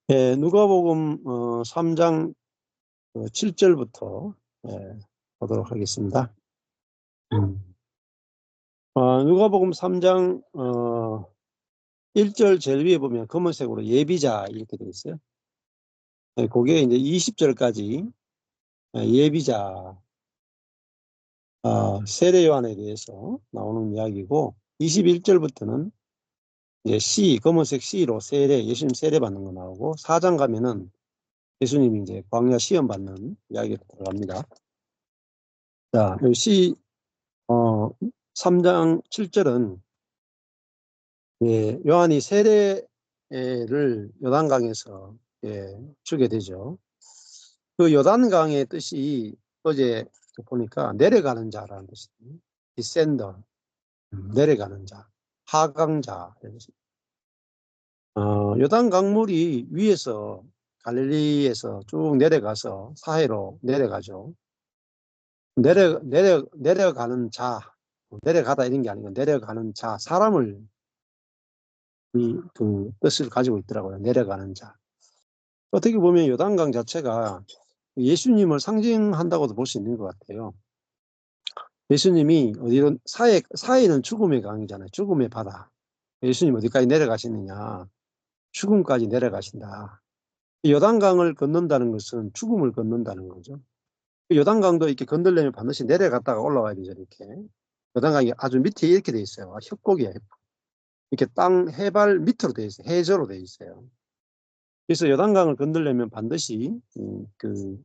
누가복음 3장 7절부터 보도록 하겠습니다. 누가복음 3장 1절 제일 위에 보면 검은색으로 예비자 이렇게 되어 있어요. 그게 이제 20절까지 예비자 세례 요한에 대해서 나오는 이야기고, 21절부터는 이제 검은색 C로 예수님 세례 받는 거 나오고, 4장 가면은 예수님이 이제 광야 시험 받는 이야기가 들어갑니다. 자, 이 3장 7절은 요한이 세례를 요단강에서 주게 되죠. 그 요단강의 뜻이 어제 보니까 내려가는 자라는 뜻이에요. 디센더, 내려가는 자, 하강자. 요단강물이 위에서 갈릴리에서 쭉 내려가서 사해로 내려가죠. 내려가는 자, 내려가다 이런 게 아니고 내려가는 자, 사람을 그 뜻을 가지고 있더라고요. 내려가는 자. 어떻게 보면 요단강 자체가 예수님을 상징한다고도 볼 수 있는 것 같아요. 예수님이 어디로 사해는 죽음의 강이잖아요. 죽음의 바다. 예수님 어디까지 내려가시느냐? 죽음까지 내려가신다. 요단강을 건넌다는 것은 죽음을 건넌다는 거죠. 요단강도 이렇게 건너려면 반드시 내려갔다가 올라와야 되죠. 이렇게 요단강이 아주 밑에 이렇게 돼 있어요. 협곡이에요. 이렇게 땅 해발 밑으로 돼 있어요. 해저로 돼 있어요. 그래서 요단강을 건너려면 반드시 그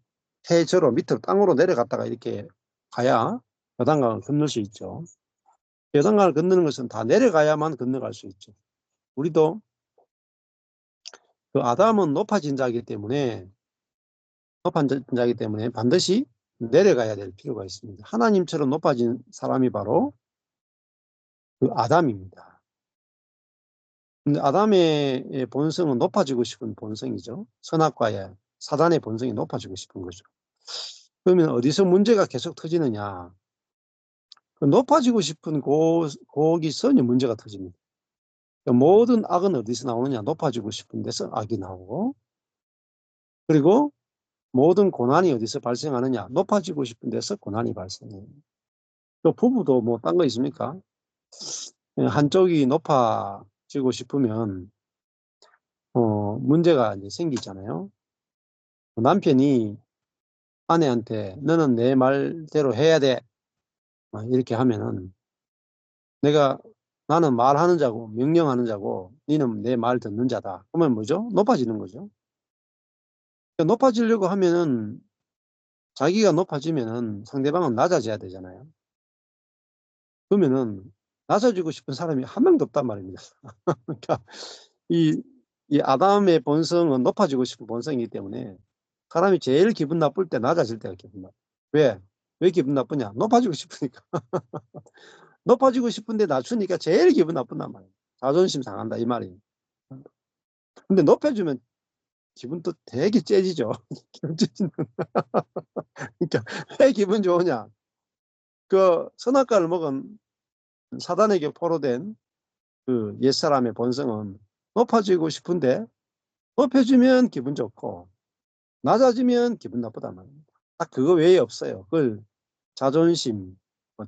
해저로 밑으로 땅으로 내려갔다가 이렇게 가야 요단강을 건널 수 있죠. 요단강을 건너는 것은 다 내려가야만 건너갈 수 있죠. 우리도 그 아담은 높아진 자이기 때문에 반드시 내려가야 될 필요가 있습니다. 하나님처럼 높아진 사람이 바로 그 아담입니다. 근데 아담의 본성은 높아지고 싶은 본성이죠. 선악과의 사단의 본성이 높아지고 싶은 거죠. 그러면 어디서 문제가 계속 터지느냐? 그 높아지고 싶은 거기서 문제가 터집니다. 모든 악은 어디서 나오느냐? 높아지고 싶은 데서 악이 나오고, 그리고 모든 고난이 어디서 발생하느냐? 높아지고 싶은 데서 고난이 발생해요. 또 부부도 뭐 딴 거 있습니까? 한쪽이 높아지고 싶으면 문제가 이제 생기잖아요. 남편이 아내한테 너는 내 말대로 해야 돼 이렇게 하면은 나는 말하는 자고 명령하는 자고 너는 내 말 듣는 자다. 그러면 뭐죠? 높아지는 거죠. 높아지려고 하면은 자기가 높아지면은 상대방은 낮아져야 되잖아요. 그러면은 낮아지고 싶은 사람이 한 명도 없단 말입니다. 그러니까 이 아담의 본성은 높아지고 싶은 본성이기 때문에 사람이 제일 기분 나쁠 때 낮아질 때가 기분 나빠. 왜 기분 나쁘냐? 높아지고 싶으니까. 높아지고 싶은데 낮추니까 제일 기분 나쁜단 말이에요. 자존심 상한다 이 말이에요. 근데 높여주면 기분도 되게 째지죠. 그러니까 왜 기분 좋으냐? 그 선악과를 먹은 사단에게 포로된 그 옛사람의 본성은 높아지고 싶은데 높여주면 기분 좋고 낮아지면 기분 나쁘단 말입니다. 딱 그거 외에 없어요. 그걸 자존심,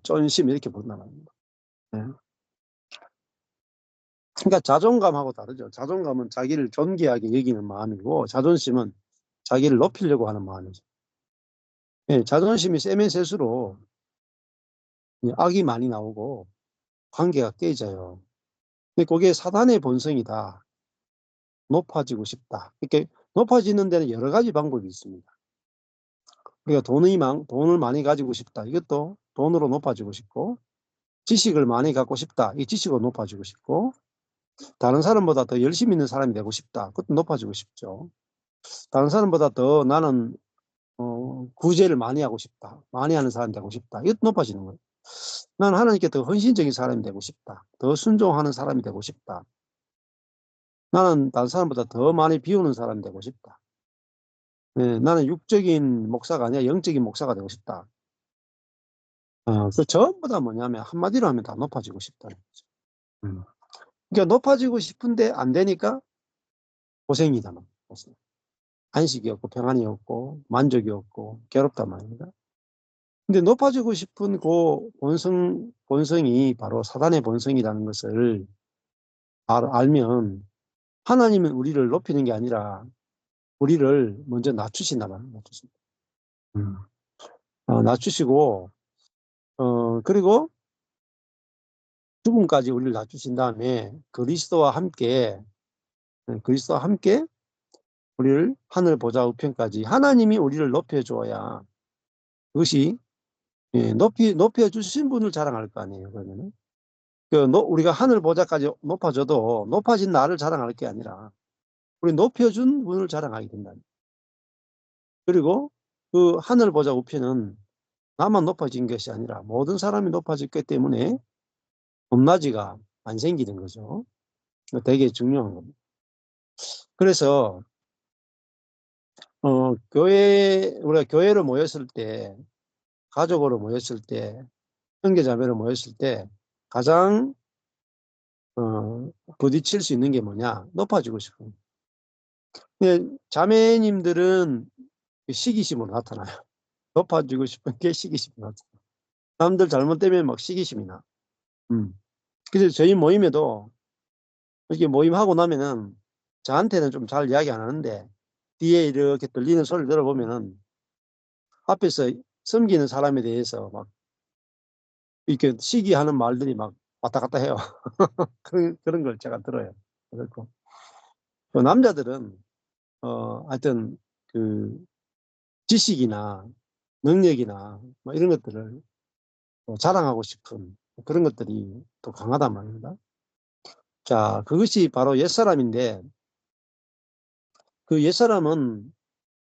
쫀심 이렇게 부른단 말입니다. 네. 그러니까 자존감하고 다르죠. 자존감은 자기를 존귀하게 여기는 마음이고 자존심은 자기를 높이려고 하는 마음이죠. 네, 자존심이 세면 세수록 악이 많이 나오고 관계가 깨져요. 근데 그게 사단의 본성이다. 높아지고 싶다. 이렇게 높아지는 데는 여러 가지 방법이 있습니다. 우리가 돈을 많이 가지고 싶다. 이것도 돈으로 높아지고 싶고, 지식을 많이 갖고 싶다. 이 지식으로 높아지고 싶고, 다른 사람보다 더 열심히 있는 사람이 되고 싶다. 그것도 높아지고 싶죠. 다른 사람보다 더 나는 구제를 많이 하고 싶다. 많이 하는 사람이 되고 싶다. 이것도 높아지는 거예요. 나는 하나님께 더 헌신적인 사람이 되고 싶다. 더 순종하는 사람이 되고 싶다. 나는 다른 사람보다 더 많이 비우는 사람이 되고 싶다. 네, 나는 육적인 목사가 아니라 영적인 목사가 되고 싶다. 그 전부 다 뭐냐면 한마디로 하면 다 높아지고 싶다는 거죠. 그러니까 높아지고 싶은데 안 되니까 고생이다. 안식이 없고 평안이 없고 만족이 없고 괴롭단 말입니다. 근데 높아지고 싶은 그 본성이 바로 사단의 본성이라는 것을 알면 하나님은 우리를 높이는 게 아니라 우리를 먼저 낮추신단 말입니다. 낮추시고 그리고 죽음까지 우리를 낮추신 다음에 그리스도와 함께 우리를 하늘 보좌 우편까지 하나님이 우리를 높여줘야 그것이 높여주신 분을 자랑할 거 아니에요. 그러면은 우리가 하늘 보좌까지 높아져도 높아진 나를 자랑할 게 아니라 우리 높여준 분을 자랑하게 된다. 그리고 그 하늘 보좌 우편은 나만 높아진 것이 아니라 모든 사람이 높아졌기 때문에 높낮이가 안 생기는 거죠. 되게 중요한 겁니다. 그래서 우리가 교회로 모였을 때, 가족으로 모였을 때, 형제자매로 모였을 때 가장 부딪힐 수 있는 게 뭐냐? 높아지고 싶은. 자매님들은 시기심으로 나타나요. 높아지고 싶은 게 시기심으로 나타나요. 남들 잘못되면 막 시기심이 나. 그래서 저희 모임에도 이렇게 모임하고 나면은 저한테는 좀 잘 이야기 안 하는데 뒤에 이렇게 들리는 소리를 들어보면은 앞에서 섬기는 사람에 대해서 막 이렇게 시기하는 말들이 막 왔다 갔다 해요. 그런 걸 제가 들어요. 그렇고 또 남자들은 하여튼 그 지식이나 능력이나 뭐 이런 것들을 자랑하고 싶은 그런 것들이 또 강하단 말입니다. 자, 그것이 바로 옛사람인데 그 옛사람은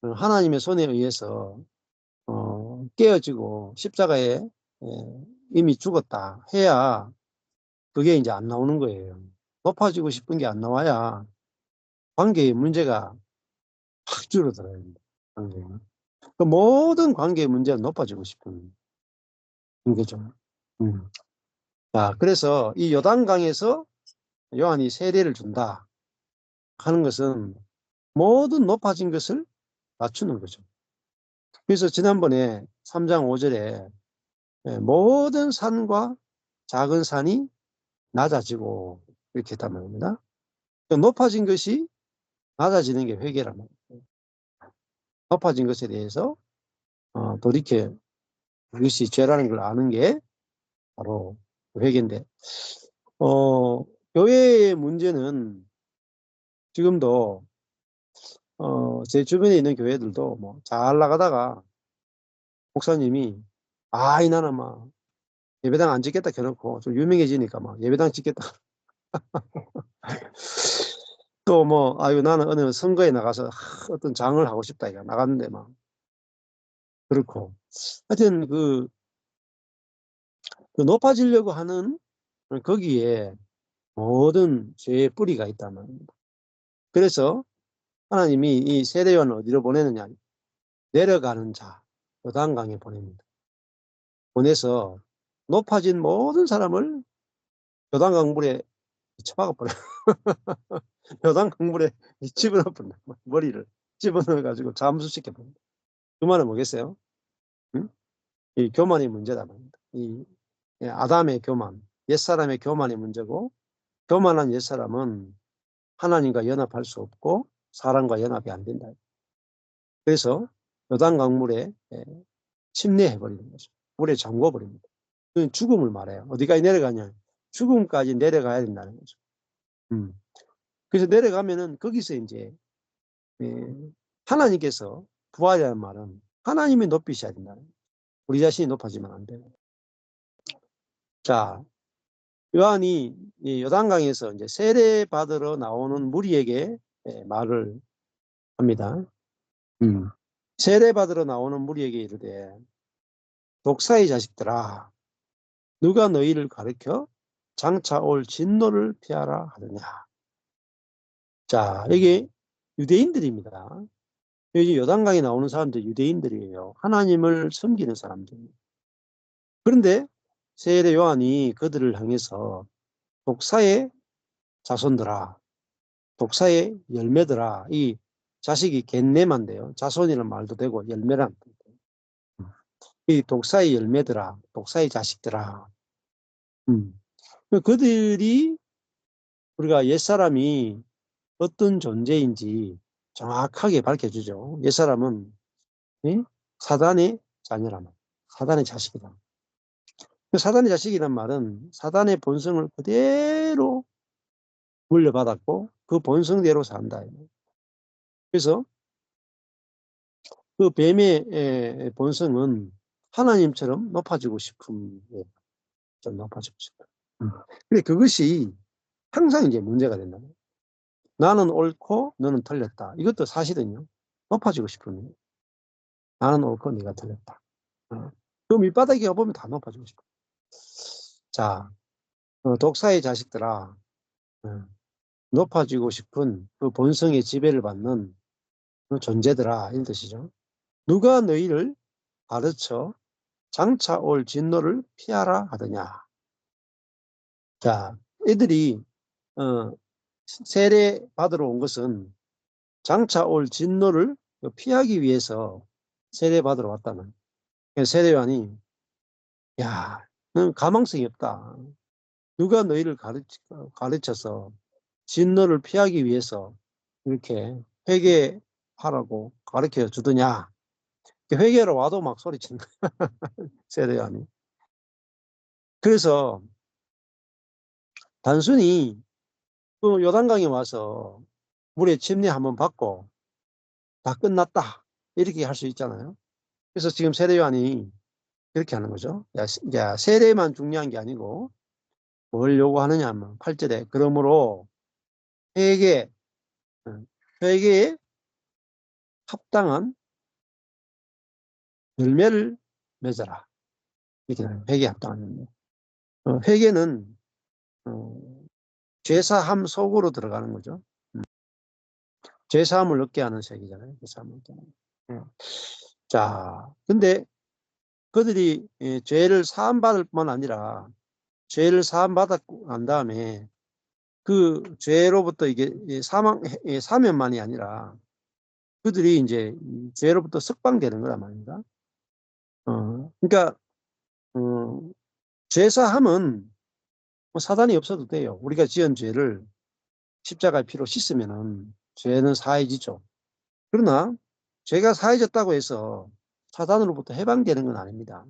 하나님의 손에 의해서 깨어지고 십자가에 이미 죽었다 해야 그게 이제 안 나오는 거예요. 높아지고 싶은 게 안 나와야 관계의 문제가 확 줄어들어요. 그 모든 관계의 문제는 높아지고 싶은 거죠. 자, 그래서 이 요단강에서 요한이 세례를 준다 하는 것은 모든 높아진 것을 낮추는 거죠. 그래서 지난번에 3장 5절에 모든 산과 작은 산이 낮아지고 이렇게 했단 말입니다. 높아진 것이 낮아지는 게 회개란 말이에요. 높아진 것에 대해서 돌이켜 이것이 죄라는 걸 아는 게 바로 회개인데 교회의 문제는 지금도 제 주변에 있는 교회들도 뭐 잘 나가다가 목사님이 이 나는 막 예배당 안 짓겠다 켜놓고 좀 유명해지니까 막 예배당 짓겠다. 또 뭐 아유 나는 어느 선거에 나가서 어떤 장을 하고 싶다 이거 나갔는데 막 그렇고 하여튼 그 높아지려고 하는 거기에 모든 죄의 뿌리가 있단 말입니다. 그래서 하나님이 이 세례요한을 어디로 보내느냐 내려가는 자 요단강에 보냅니다. 보내서 높아진 모든 사람을 요단강 물에 쳐박아 버려요. 요단강 물에 집어넣어 버린다. 머리를 집어넣어 가지고 잠수시켜 버립니다. 그 말은 뭐겠어요? 응? 이 교만이 문제다 말입니다. 이 아담의 교만, 옛사람의 교만이 문제고 교만한 옛사람은 하나님과 연합할 수 없고 사람과 연합이 안 된다. 그래서 요단강 물에 침례해 버리는 거죠. 물에 잠궈 버립니다. 그건 죽음을 말해요. 어디까지 내려가냐? 죽음까지 내려가야 된다는 거죠. 그래서 내려가면은 거기서 이제 하나님께서 부활이라는 말은 하나님이 높이셔야 된다는 거죠. 우리 자신이 높아지면 안 되고. 자, 요한이 요단강에서 이제 세례 받으러 나오는 무리에게 말을 합니다. 세례 받으러 나오는 무리에게 이르되 독사의 자식들아 누가 너희를 가르쳐 장차 올 진노를 피하라 하느냐. 자, 이게 유대인들입니다. 여기 요단강에 나오는 사람들 유대인들이에요. 하나님을 섬기는 사람들. 그런데 세례 요한이 그들을 향해서 독사의 자손들아, 독사의 열매들아, 이 자식이 겟네만데요. 자손이라는 말도 되고 열매란 뜻이에요. 이 독사의 열매들아, 독사의 자식들아. 그들이 우리가 옛사람이 어떤 존재인지 정확하게 밝혀주죠. 옛사람은 사단의 자녀라면 사단의 자식이다. 사단의 자식이란 말은 사단의 본성을 그대로 물려받았고 그 본성대로 산다. 그래서 그 뱀의 본성은 하나님처럼 높아지고 싶은, 좀 높아지고 싶다. 근데 그것이 항상 이제 문제가 된다. 나는 옳고 너는 틀렸다. 이것도 사실은요. 높아지고 싶은. 나는 옳고 네가 틀렸다. 그 밑바닥에 가보면 다 높아지고 싶어. 자, 독사의 자식들아, 높아지고 싶은 그 본성의 지배를 받는 그 존재들아, 이런 뜻이죠. 누가 너희를 가르쳐 장차 올 진노를 피하라 하더냐. 자, 애들이 세례 받으러 온 것은 장차 올 진노를 피하기 위해서 세례 받으러 왔다는. 세례요한이 야, 넌 가망성이 없다. 누가 너희를 가르쳐서 진노를 피하기 위해서 이렇게 회개하라고 가르쳐 주더냐. 회개로 와도 막 소리친다. 세례요한이. 그래서 단순히 그 요단강에 와서 물에 침례 한번 받고 다 끝났다. 이렇게 할 수 있잖아요. 그래서 지금 세례요한이 그렇게 하는 거죠. 야, 세례만 중요한 게 아니고 뭘 요구하느냐 하면 8절에 그러므로 회개, 회개에 합당한 열매를 맺어라. 이렇게 나와요. 회개에 합당한 열매. 회개는 죄사함 속으로 들어가는 거죠. 죄사함을 얻게 하는 색이잖아요. 죄사함을 얻게 하는. 자, 근데 그들이 죄를 사함받을 뿐만 아니라 죄를 사함받았고 난 다음에 그 죄로부터 이게 사면만이 아니라 그들이 이제 죄로부터 석방되는 거란 말입니다. 그러니까 죄사함은 뭐 사단이 없어도 돼요. 우리가 지은 죄를 십자가의 피로 씻으면은 죄는 사해지죠. 그러나 죄가 사해졌다고 해서 사단으로부터 해방되는 건 아닙니다.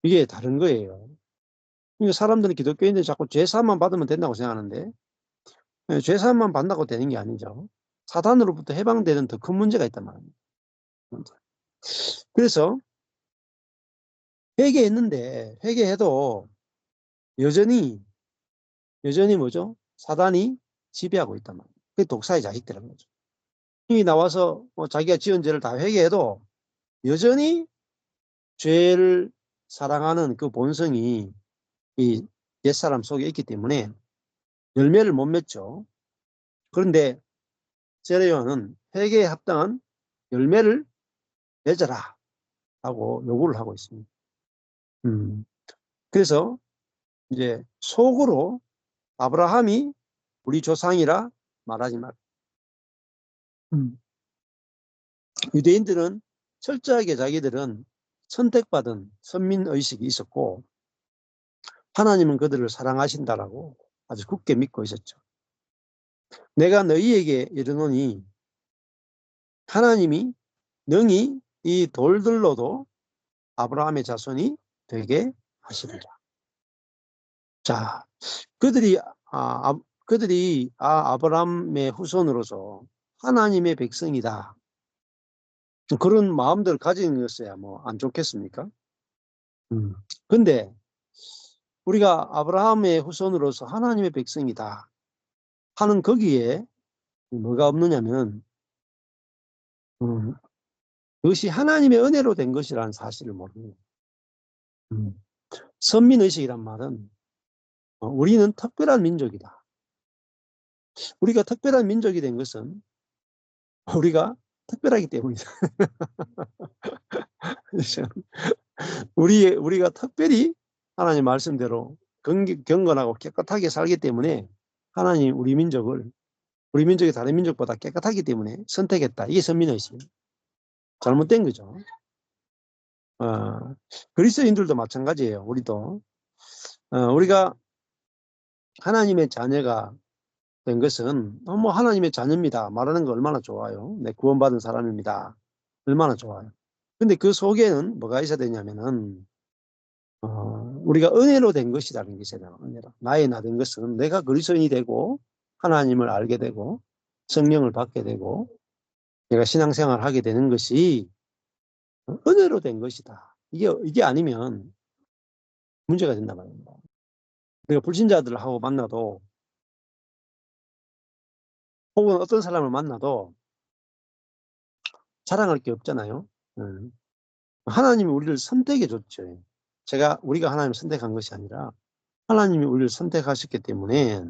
이게 다른 거예요. 그러니까 사람들은 기독교인들이 자꾸 죄사함만 받으면 된다고 생각하는데 죄사함만 받는다고 되는 게 아니죠. 사단으로부터 해방되는 더 큰 문제가 있단 말입니다. 그래서 회개했는데 회개해도 여전히 뭐죠? 사단이 지배하고 있단 말이에요. 그게 독사의 자식들인 거죠. 이 나와서 자기가 지은 죄를 다 회개해도 여전히 죄를 사랑하는 그 본성이 이 옛사람 속에 있기 때문에 열매를 못 맺죠. 그런데 세례요한은 회개에 합당한 열매를 맺어라 하고 요구를 하고 있습니다. 그래서 이제 속으로 아브라함이 우리 조상이라 말하지 말. 유대인들은 철저하게 자기들은 선택받은 선민의식이 있었고 하나님은 그들을 사랑하신다라고 아주 굳게 믿고 있었죠. 내가 너희에게 이르노니 하나님이 능히 이 돌들로도 아브라함의 자손이 되게 하시리라. 자, 그들이 아브라함의 후손으로서 하나님의 백성이다. 그런 마음들을 가지는 것이야 뭐 안 좋겠습니까? 근데 우리가 아브라함의 후손으로서 하나님의 백성이다 하는 거기에 뭐가 없느냐면 그것이 하나님의 은혜로 된 것이라는 사실을 모릅니다. 선민의식이란 말은 우리는 특별한 민족이다. 우리가 특별한 민족이 된 것은 우리가 특별하기 때문이다. 우리가 특별히 하나님 말씀대로 경건하고 깨끗하게 살기 때문에 하나님 우리 민족을 우리 민족이 다른 민족보다 깨끗하기 때문에 선택했다. 이게 선민의식. 잘못된 거죠. 그리스도인들도 마찬가지예요. 우리도. 우리가 하나님의 자녀가 된 것은 뭐 하나님의 자녀입니다. 말하는 거 얼마나 좋아요. 내 구원받은 사람입니다. 얼마나 좋아요. 근데 그 속에는 뭐가 있어야 되냐면은 우리가 은혜로 된 것이라는 게 있어야 돼요. 은혜로. 나의 나 된 것은 내가 그리스도인이 되고 하나님을 알게 되고 성령을 받게 되고 내가 신앙생활을 하게 되는 것이 은혜로 된 것이다. 이게 아니면 문제가 된단 말입니다. 내가 불신자들하고 만나도 혹은 어떤 사람을 만나도 자랑할 게 없잖아요. 하나님이 우리를 선택해 줬죠. 우리가 하나님을 선택한 것이 아니라 하나님이 우리를 선택하셨기 때문에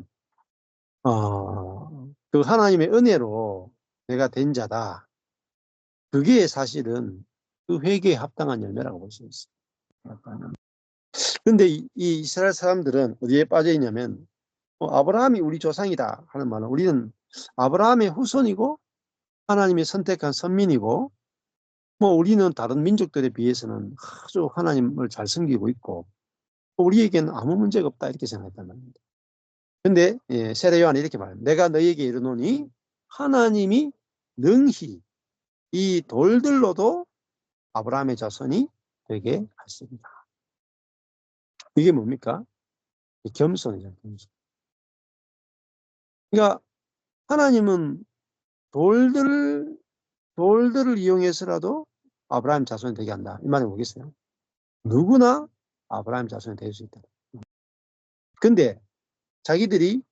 그 하나님의 은혜로 내가 된 자다. 그게 사실은 그 회개에 합당한 열매라고 볼 수 있어요. 그런데 이 이스라엘 사람들은 어디에 빠져 있냐면 아브라함이 우리 조상이다 하는 말은 우리는 아브라함의 후손이고 하나님이 선택한 선민이고 뭐 우리는 다른 민족들에 비해서는 아주 하나님을 잘 섬기고 있고 우리에게는 아무 문제가 없다 이렇게 생각했단 말입니다. 근데 세례 요한이 이렇게 말합니다. 내가 너희에게 이르노니 하나님이 능히 이 돌들로도 아브라함의 자손이 되게 하십니다. 이게 뭡니까? 겸손이죠. 겸손. 그러니까 하나님은 돌들을 이용해서라도 아브라함 자손이 되게 한다. 이 말이 뭐겠어요? 누구나 아브라함 자손이 될 수 있다. 근데 자기들이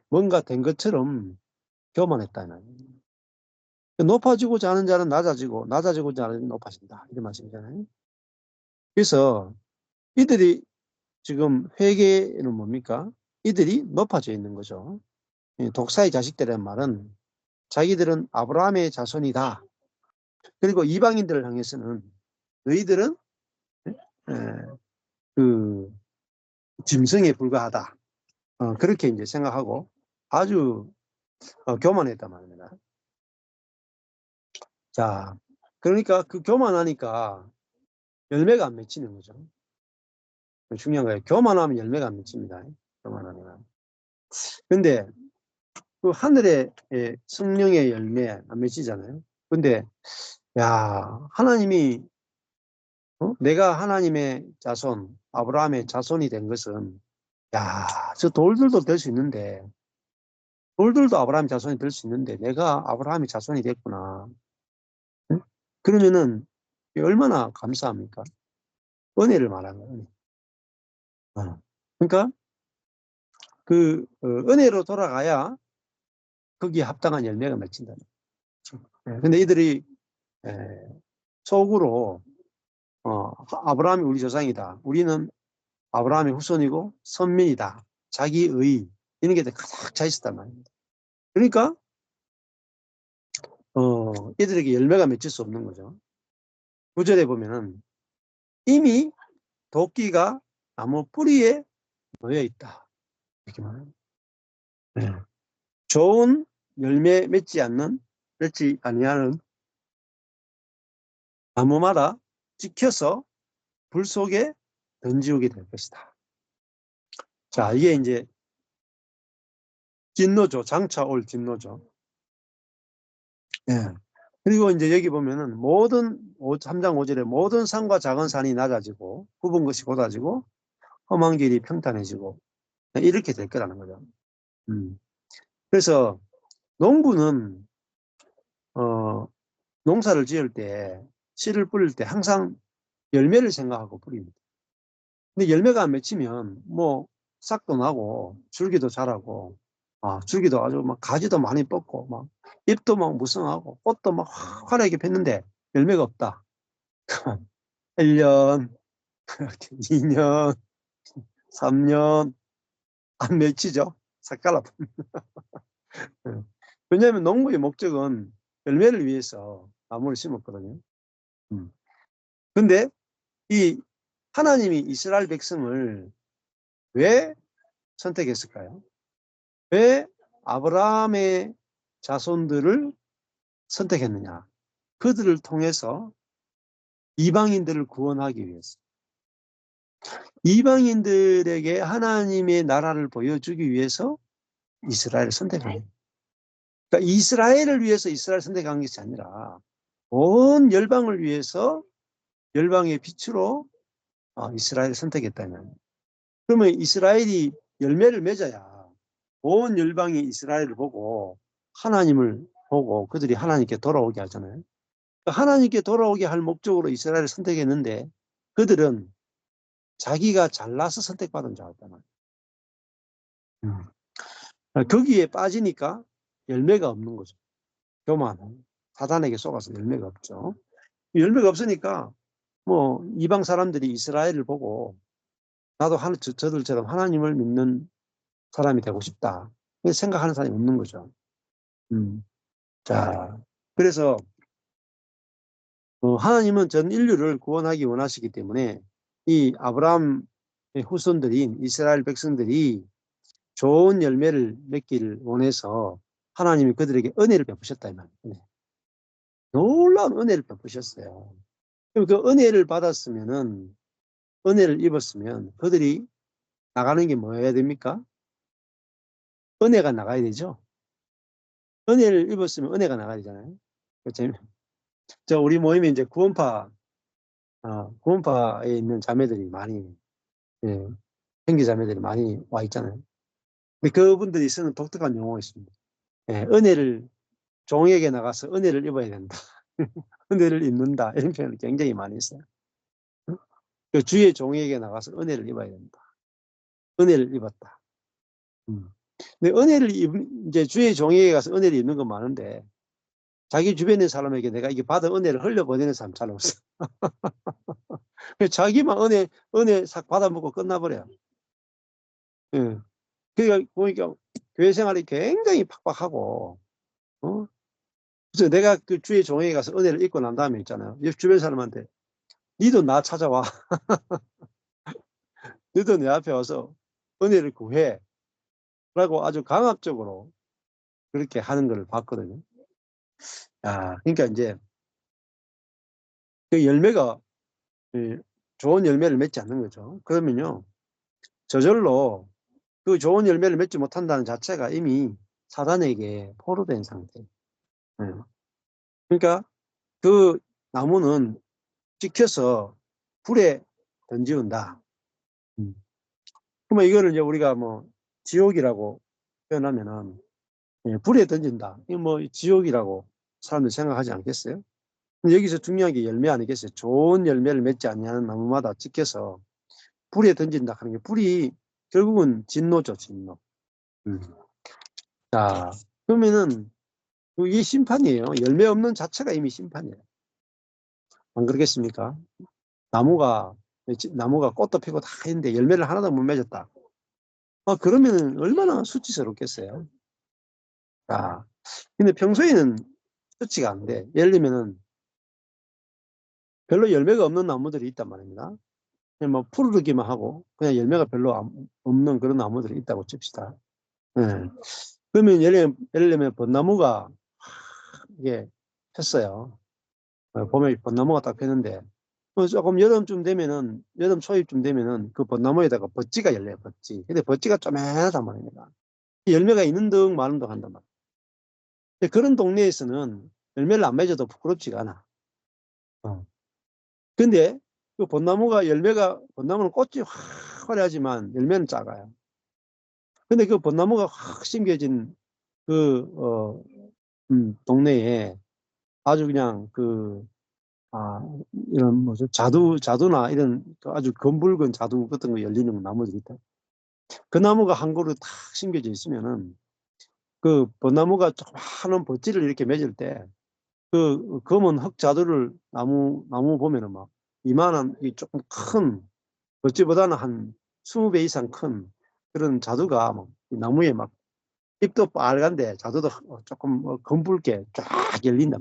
뭔가 된 것처럼 교만했다는 거예요. 높아지고자 하는 자는 낮아지고 낮아지고자 하는 자는 높아진다. 이런 말씀이잖아요. 그래서 이들이 지금 회개는 뭡니까? 이들이 높아져 있는 거죠. 독사의 자식들이라는 말은 자기들은 아브라함의 자손이다. 그리고 이방인들을 향해서는 너희들은 그 짐승에 불과하다. 그렇게 이제 생각하고 아주 교만했단 말입니다. 자, 그러니까 그 교만하니까 열매가 안 맺히는 거죠. 중요한 거예요. 교만하면 열매가 안 맺힙니다. 교만하면. 근데 그 하늘의 성령의 열매 안 맺히잖아요. 근데 야, 하나님이 내가 하나님의 자손, 아브라함의 자손이 된 것은 야, 저 돌들도 될 수 있는데 돌들도 아브라함의 자손이 될 수 있는데 내가 아브라함의 자손이 됐구나. 응? 그러면은 얼마나 감사합니까? 은혜를 말하는 거예요. 그러니까 그 은혜로 돌아가야 거기에 합당한 열매가 맺힌다. 근데 이들이 속으로 아브라함이 우리 조상이다. 우리는 아브라함의 후손이고 선민이다. 자기의 이런 게 가득 차 있었단 말입니다. 그러니까 이들에게 열매가 맺힐 수 없는 거죠. 9절에 보면은 이미 도끼가 나무 뿌리에 놓여 있다. 이렇게 말합니다. 네. 좋은 열매 맺지 아니하는 나무마다 찍혀서 불 속에 던지우게 될 것이다. 자, 이게 이제 진노죠. 장차 올 진노죠. 예. 그리고 이제 여기 보면은 3장 5절에 모든 산과 작은 산이 낮아지고 굽은 것이 곧아지고 험한 길이 평탄해지고 이렇게 될 거라는 거죠. 그래서 농부는 농사를 지을 때 씨를 뿌릴 때 항상 열매를 생각하고 뿌립니다. 근데 열매가 안 맺히면 뭐 싹도 나고 줄기도 자라고 줄기도 아주 막 가지도 많이 뻗고 막 잎도 막 무성하고 꽃도 막 화려하게 폈는데 열매가 없다. 1년, 2년, 3년 안 맺히죠. 삭갈라. 왜냐하면 농부의 목적은 열매를 위해서 나무를 심었거든요. 근데 이 하나님이 이스라엘 백성을 왜 선택했을까요? 왜 아브라함의 자손들을 선택했느냐? 그들을 통해서 이방인들을 구원하기 위해서. 이방인들에게 하나님의 나라를 보여주기 위해서 이스라엘을 선택합니다. 그러니까 이스라엘을 위해서 이스라엘을 선택한 것이 아니라 온 열방을 위해서 열방의 빛으로 이스라엘을 선택했다면, 그러면 이스라엘이 열매를 맺어야 온 열방이 이스라엘을 보고 하나님을 보고 그들이 하나님께 돌아오게 하잖아요. 하나님께 돌아오게 할 목적으로 이스라엘을 선택했는데 그들은 자기가 잘나서 선택받은 자였단 말이에요. 거기에 빠지니까 열매가 없는 거죠. 교만, 사단에게 속아서 열매가 없죠. 열매가 없으니까 뭐 이방 사람들이 이스라엘을 보고 나도 저들처럼 하나님을 믿는 사람이 되고 싶다 생각하는 사람이 없는 거죠. 자, 그래서 하나님은 전 인류를 구원하기 원하시기 때문에 이 아브라함의 후손들인 이스라엘 백성들이 좋은 열매를 맺기를 원해서 하나님이 그들에게 은혜를 베푸셨다 이 말이에요. 놀라운 은혜를 베푸셨어요. 그 은혜를 받았으면은, 은혜를 입었으면 그들이 나가는 게 뭐여야 됩니까? 은혜가 나가야 되죠. 은혜를 입었으면 은혜가 나가야 되잖아요. 저 우리 모임에 이제 구원파에 있는 자매들이 많이, 예, 형제 자매들이 많이 와 있잖아요. 근데 그분들이 쓰는 독특한 용어가 있습니다. 예, 은혜를, 종에게 나가서 은혜를 입어야 된다. 은혜를 입는다. 이런 표현을 굉장히 많이 써요. 그 주의 종에게 나가서 은혜를 입어야 된다. 은혜를 입었다. 근데 이제 주의 종에게 가서 은혜를 입는 건 많은데, 자기 주변의 사람에게 내가 이게 받은 은혜를 흘려보내는 사람 잘 없어. 자기만 은혜 싹 받아먹고 끝나버려요. 예. 그러니까 보니까 교회 생활이 굉장히 팍팍하고, 그래서 내가 그 주의 종에게 가서 은혜를 입고 난 다음에 있잖아요. 주변 사람한테, 니도 나 찾아와. 너도 내 앞에 와서 은혜를 구해. 라고 아주 강압적으로 그렇게 하는 걸 봤거든요. 그러니까 이제 그 열매가 좋은 열매를 맺지 않는 거죠. 그러면요, 저절로 그 좋은 열매를 맺지 못한다는 자체가 이미 사단에게 포로된 상태. 그러니까 그 나무는 찍혀서 불에 던지운다. 그러면 이거를 이제 우리가 뭐 지옥이라고 표현하면은, 불에 던진다. 이거 뭐 지옥이라고 사람들이 생각하지 않겠어요? 근데 여기서 중요한 게 열매 아니겠어요? 좋은 열매를 맺지 않냐는 나무마다 찍혀서 불에 던진다 하는 게, 불이 결국은 진노죠, 진노. 자, 그러면은 이게 심판이에요. 열매 없는 자체가 이미 심판이에요. 안 그러겠습니까? 나무가 꽃도 피고 다 했는데 열매를 하나도 못 맺었다. 그러면 얼마나 수치스럽겠어요. 자, 근데 평소에는 수치가 안 돼. 예를 들면은 별로 열매가 없는 나무들이 있단 말입니다. 그냥 뭐 푸르르기만 하고 그냥 열매가 별로 없는 그런 나무들이 있다고 칩시다. 네. 그러면 예를 들면 벚나무가 이게 폈어요. 봄에 벚나무가 딱 폈는데 조금 여름 초입쯤 되면은 그 벚나무에다가 벗지가 열려요. 벗지. 근데 벗지가 쪼매하단 말입니다. 열매가 있는 듯 마는 듯 한단 말이에요. 근데 그런 동네에서는 열매를 안 맺어도 부끄럽지가 않아. 근데 그 벚나무는 꽃이 확 화려하지만 열매는 작아요. 근데 그 벚나무가 확 심겨진 그 동네에 아주 그냥 이런 뭐죠, 자두나 이런 아주 검붉은 자두 같은 거 열리는 나무들이 있다. 그 나무가 한 그루 탁 심겨져 있으면은 그 벚나무가 조그마한 벗지를 이렇게 맺을 때 그 검은 흑자두를 나무 보면은 막 이만한 조금 큰, 벗지보다는 한 20배 이상 큰 그런 자두가 막 나무에 막 잎도 빨간데 자두도 조금 검붉게 쫙 열린다.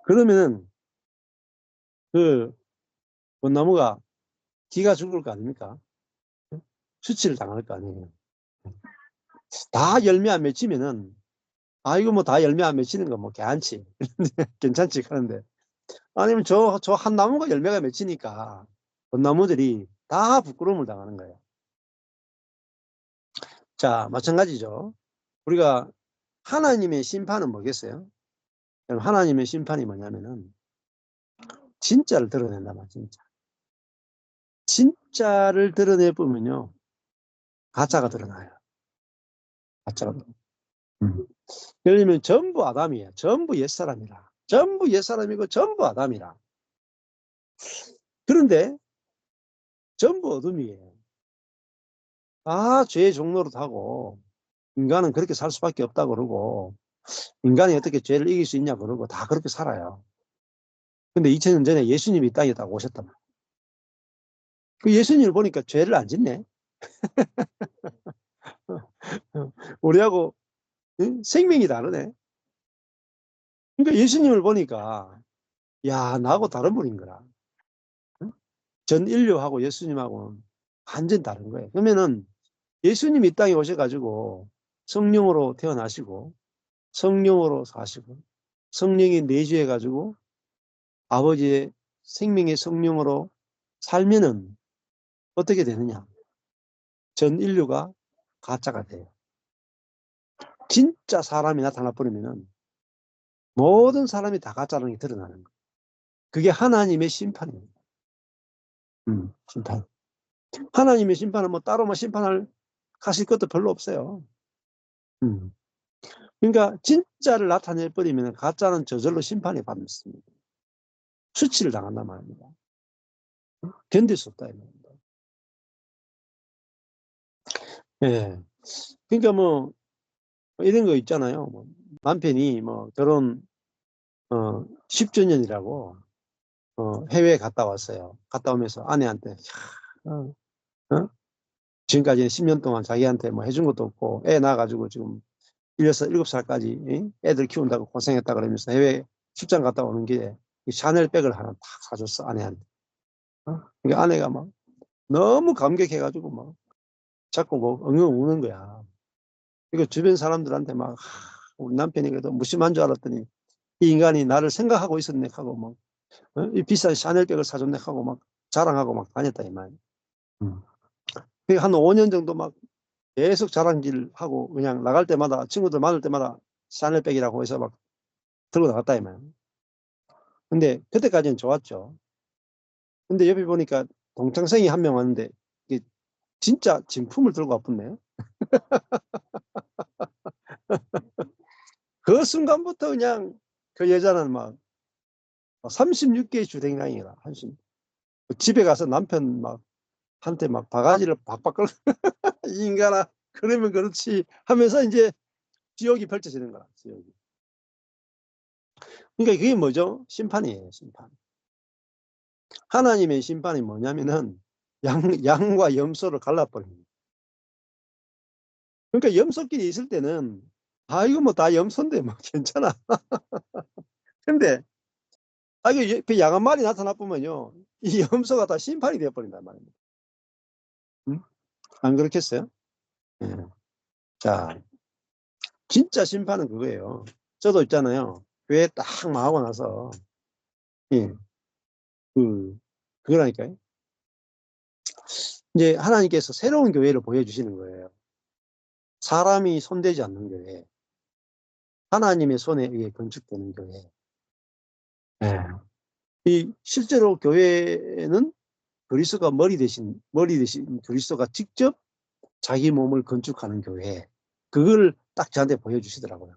그러면은 그 벚나무가 기가 죽을 거 아닙니까? 수치를 당할 거 아니에요. 다 열매 안 맺히면은, 이거 뭐 다 열매 안 맺히는 거 뭐 괜찮지. 괜찮지. 하는데. 아니면 저 한 나무가 열매가 맺히니까, 나무들이 다 부끄러움을 당하는 거예요. 자, 마찬가지죠. 우리가 하나님의 심판은 뭐겠어요? 하나님의 심판이 뭐냐면은, 진짜를 드러낸다 말, 진짜. 진짜를 드러내보면요, 가짜가 드러나요. 가짜가 드러나요. 예를 들면 전부 아담이에요. 전부 옛사람이라. 전부 옛사람이고 전부 아담이라. 그런데 전부 어둠이에요. 다 죄의 종로로 타고 인간은 그렇게 살 수밖에 없다고 그러고 인간이 어떻게 죄를 이길 수 있냐 그러고 다 그렇게 살아요. 근데 2000년 전에 예수님이 이 땅에 딱 오셨단 말이에요. 그 예수님을 보니까 죄를 안 짓네. 우리하고 생명이 다르네. 그러니까 예수님을 보니까 야, 나하고 다른 분인 거라. 전 인류하고 예수님하고는 완전 다른 거예요. 그러면은 예수님이 이 땅에 오셔가지고 성령으로 태어나시고 성령으로 사시고 성령이 내주해가지고 아버지의 생명의 성령으로 살면은 어떻게 되느냐? 전 인류가 가짜가 돼요. 진짜 사람이 나타나 버리면은 모든 사람이 다 가짜라는 게 드러나는 거예요. 그게 하나님의 심판입니다. 심판. 하나님의 심판은 뭐 따로 뭐 심판할 하실 것도 별로 없어요. 그러니까 진짜를 나타내 버리면 가짜는 저절로 심판이 받습니다. 수치를 당한단 말입니다. 견딜 수 없다 이 말입니다. 예. 그러니까 뭐 이런 거 있잖아요. 뭐 남편이 뭐 결혼 10주년이라고 해외에 갔다 왔어요. 갔다 오면서 아내한테 어, 어? 지금까지 10년 동안 자기한테 뭐 해준 것도 없고 애 낳아가지고 지금 7살까지 애들 키운다고 고생했다 그러면서 해외 출장 갔다 오는 길에 샤넬 백을 하나 탁 사줬어 아내한테. 그러니까 아내가 막 너무 감격해가지고 막 자꾸 뭐 엉엉 우는 거야. 그러니까 주변 사람들한테 막 우리 남편이 그래도 무심한 줄 알았더니 이 인간이 나를 생각하고 있었네 하고 막 이 비싼 샤넬백을 사줬네 하고 막 자랑하고 막 다녔다 이 말이야. 그러니까 한 5년 정도 막 계속 자랑질하고 그냥 나갈 때마다 친구들 만날 때마다 샤넬백이라고 해서 막 들고 나갔다 이 말이야. 근데 그때까지는 좋았죠. 근데 옆에 보니까 동창생이 한 명 왔는데 이게 진짜 진품을 들고 와붙네요. 그 순간부터 그냥 그 여자는 막 36개의 주댕랑이라 한심. 집에 가서 남편 막 한테 막 바가지를 박박 끌고 이 인간아 그러면 그렇지 하면서 이제 지옥이 펼쳐지는 거야. 지옥이. 그러니까 그게 뭐죠? 심판이에요. 심판. 하나님의 심판이 뭐냐면은 양과 염소를 갈라버립니다. 그러니까 염소끼리 있을 때는 이거 뭐 다 염소인데 뭐 괜찮아. 근데 이거 옆에 양 한 마리 나타나 보면요 이 염소가 다 심판이 되어버린단 말입니다. 안 그렇겠어요? 네. 자, 진짜 심판은 그거예요. 저도 있잖아요. 교회 딱 망하고 나서 예, 그거라니까요. 이제 하나님께서 새로운 교회를 보여주시는 거예요. 사람이 손대지 않는 교회. 하나님의 손에 의해 건축되는 교회. 예. 이 실제로 교회는 그리스도가 머리 대신 그리스도가 직접 자기 몸을 건축하는 교회. 그걸 딱 저한테 보여주시더라고요.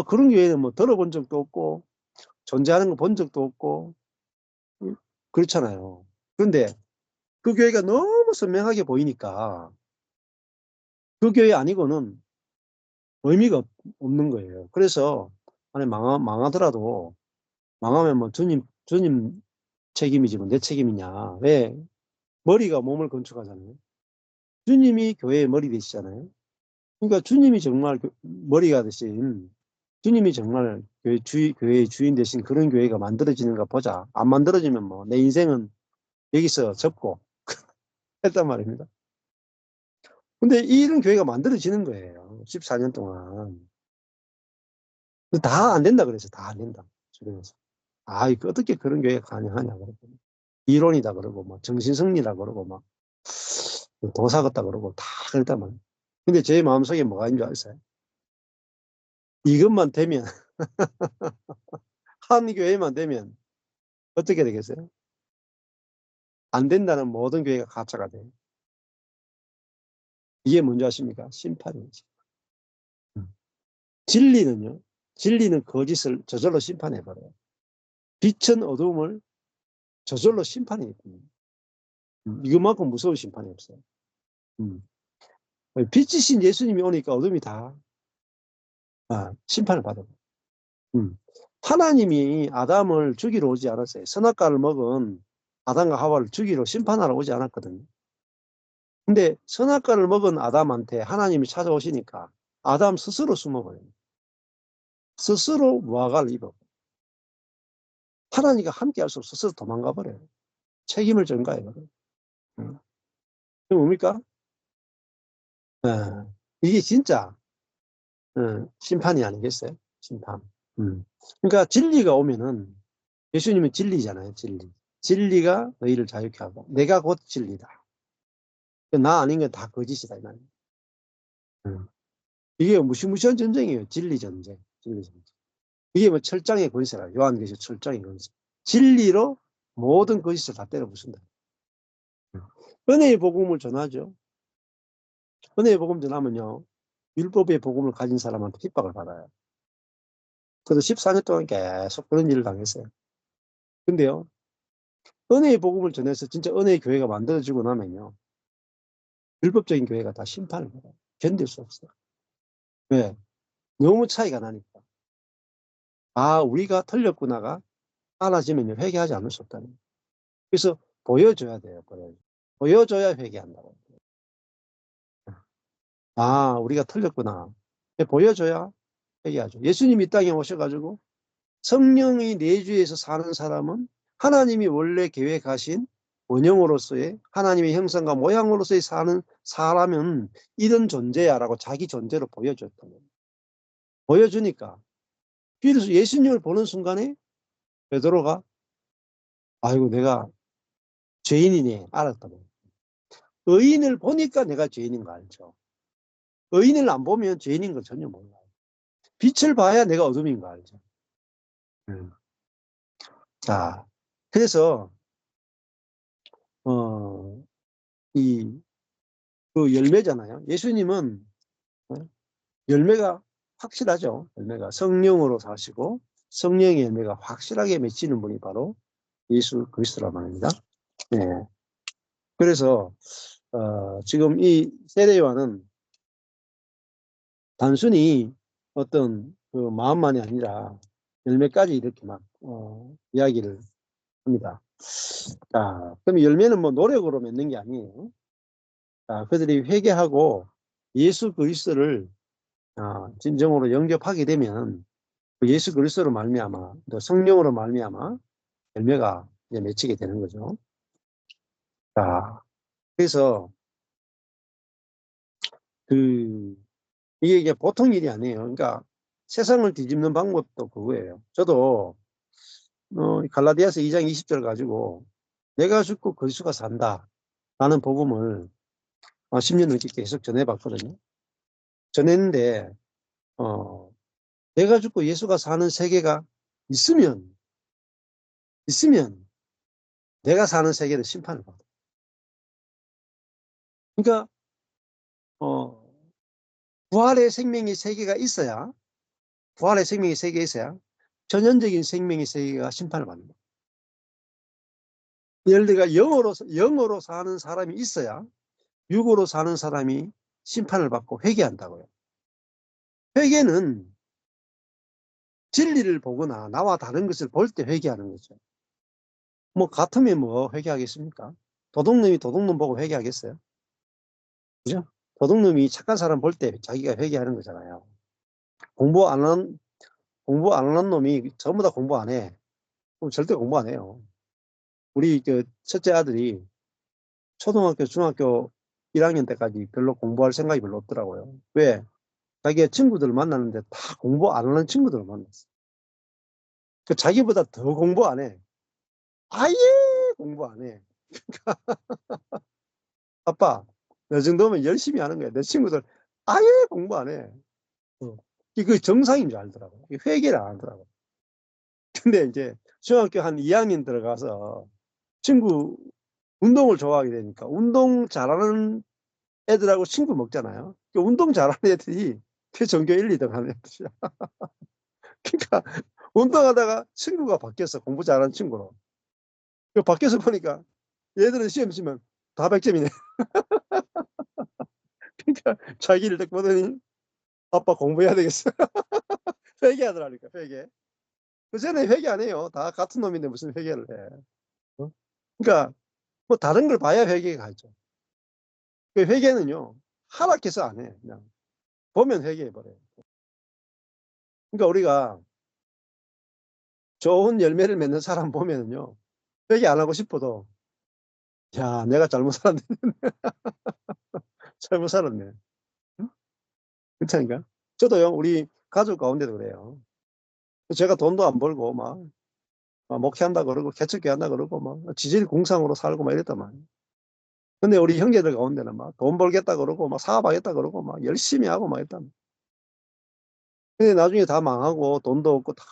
그런 교회는 뭐 들어본 적도 없고 존재하는 거 본 적도 없고 그렇잖아요. 그런데 그 교회가 너무 선명하게 보이니까 그 교회 아니고는 의미가 없는 거예요. 그래서 아니 망하더라도 망하면 뭐 주님 책임이지 뭐 내 책임이냐. 왜? 머리가 몸을 건축하잖아요. 주님이 교회의 머리 되시잖아요. 그러니까 주님이 정말 머리가 되신 주님이 정말 교회의 주인 되신 그런 교회가 만들어지는가 보자. 안 만들어지면 뭐 내 인생은 여기서 접고 했단 말입니다. 근데 이런 교회가 만들어지는 거예요. 14년 동안. 다 안 된다 그래서 다 안 된다. 주변에서. 이거 어떻게 그런 교회가 가능하냐 그러고. 이론이다 그러고, 막 정신승리다 그러고, 막 도사 같다 그러고, 다 그랬단 말이에요. 근데 제 마음속에 뭐가 있는 줄 아세요? 이것만 되면, 한 교회만 되면 어떻게 되겠어요? 안 된다는 모든 교회가 가짜가 돼요. 이게 뭔지 아십니까? 심판이죠. 진리는요, 진리는 거짓을 저절로 심판해버려요. 빛은 어둠을 저절로 심판해버려요. 이것만큼 무서운 심판이 없어요. 빛이신 예수님이 오니까 어둠이 다 심판을 받아요. 하나님이 아담을 죽이러 오지 않았어요. 선악과를 먹은 아담과 하와를 죽이러 심판하러 오지 않았거든요. 근데 선악과를 먹은 아담한테 하나님이 찾아오시니까 아담 스스로 숨어버려요. 스스로 무화과를 입어. 하나님과 함께 할 수 없어 스스로 도망가 버려요. 책임을 전가해버려요. 그게 뭡니까? 이게 진짜 심판이 아니겠어요? 심판. 그러니까 진리가 오면은 예수님은 진리잖아요. 진리. 진리가 너희를 자유케 하고 내가 곧 진리다. 나 아닌 건 다 거짓이다. 이 말이에요. 이게 무시무시한 전쟁이에요. 진리 전쟁. 진리 전쟁. 이게 뭐 철장의 권세라. 요한계시록 철장의 권세. 진리로 모든 거짓을 다 때려 부순다. 은혜의 복음을 전하죠. 은혜의 복음 전하면요. 율법의 복음을 가진 사람한테 핍박을 받아요. 그래서 14년 동안 계속 그런 일을 당했어요. 근데요. 은혜의 복음을 전해서 진짜 은혜의 교회가 만들어지고 나면요. 율법적인 교회가 다 심판을 받아요. 견딜 수 없어요. 왜? 너무 차이가 나니까. 우리가 틀렸구나가 알아지면 회개하지 않을 수 없다는 거예요. 그래서 보여줘야 돼요. 보여줘야 회개한다고. 우리가 틀렸구나. 보여줘야 회개하죠. 예수님이 이 땅에 오셔가지고 성령이 내주에서 사는 사람은 하나님이 원래 계획하신 원형으로서의 하나님의 형상과 모양으로서의 사는 사람은 이런 존재야라고 자기 존재로 보여줬던 거예요. 보여주니까 그래서 예수님을 보는 순간에 베드로가 아이고 내가 죄인이네 알았다고. 의인을 보니까 내가 죄인인 거 알죠. 의인을 안 보면 죄인인 걸 전혀 몰라요. 빛을 봐야 내가 어둠인 거 알죠. 자, 그래서 그 열매잖아요. 예수님은 열매가 확실하죠. 열매가 성령으로 사시고 성령의 열매가 확실하게 맺히는 분이 바로 예수 그리스도란 말입니다. 네. 그래서 지금 이 세례요한은 단순히 어떤 그 마음만이 아니라 열매까지 이렇게 막 이야기를 합니다. 자, 그럼 열매는 뭐 노력으로 맺는 게 아니에요. 자, 그들이 회개하고 예수 그리스도를 진정으로 영접하게 되면 그 예수 그리스도로 말미암아 또 성령으로 말미암아 열매가 이제 맺히게 되는 거죠. 자, 그래서 이게 보통 일이 아니에요. 그러니까 세상을 뒤집는 방법도 그거예요. 저도 갈라디아서 2장 20절 가지고 내가 죽고 그리스도가 산다 라는 복음을 10년 넘게 계속 전해봤거든요. 전했는데 내가 죽고 예수가 사는 세계가 있으면 내가 사는 세계는 심판을 받아. 그러니까 부활의 생명의 세계가 있어야 부활의 생명의 세계에 있어야 전현적인 생명의 세계가 심판을 받는다. 예를 들어 영으로 사는 사람이 있어야 육으로 사는 사람이 심판을 받고 회개한다고요. 회개는 진리를 보거나 나와 다른 것을 볼 때 회개하는 거죠. 뭐 같으면 뭐 회개하겠습니까? 도둑놈이 도둑놈 보고 회개하겠어요? 그죠? 도둑놈이 착한 사람 볼 때 자기가 회개하는 거잖아요. 공부 안 하는 놈이 전부 다 공부 안 해. 그럼 절대 공부 안 해요. 우리 그 첫째 아들이 초등학교, 중학교 1학년 때까지 별로 공부할 생각이 별로 없더라고요. 왜? 자기가 친구들을 만나는데 다 공부 안 하는 친구들을 만났어. 그 자기보다 더 공부 안 해. 아예 공부 안 해. 아빠, 너 정도면 열심히 하는 거야. 내 친구들 아예 공부 안 해. 이거 정상인 줄 알더라고. 회개를 안 하더라고. 근데 이제 중학교 한 2학년 들어가서 친구 운동을 좋아하게 되니까 운동 잘하는 애들하고 친구 먹잖아요. 그 운동 잘하는 애들이 그 전교 1, 2등 하는 애들이야. 그러니까 운동하다가 친구가 바뀌었어. 공부 잘하는 친구로. 그 바뀌어서 보니까 얘들은 시험 치면 다 100점이네. 그러니까 자기를 딱 보더니 아빠 공부해야 되겠어. 회개하더라니까, 회개. 그전에 회개 안 해요. 다 같은 놈인데 무슨 회개를 해. 어? 그러니까 뭐 다른 걸 봐야 회개가 가죠. 그 회개는요, 하락해서 안 해. 그냥 보면 회개해버려요. 그러니까 우리가 좋은 열매를 맺는 사람 보면은요, 회개 안 하고 싶어도, 야, 내가 잘못 살았네. 잘못 살았네. 응? 그렇다니까. 저도요, 우리 가족 가운데도 그래요. 제가 돈도 안 벌고, 막 목회한다 그러고, 개척교 한다 그러고, 막, 지질 공상으로 살고, 막 이랬단 말이에요. 근데 우리 형제들 가운데는 막 돈 벌겠다 그러고, 막 사업하겠다 그러고, 막 열심히 하고, 막 했단 말이에요. 근데 나중에 다 망하고, 돈도 없고, 다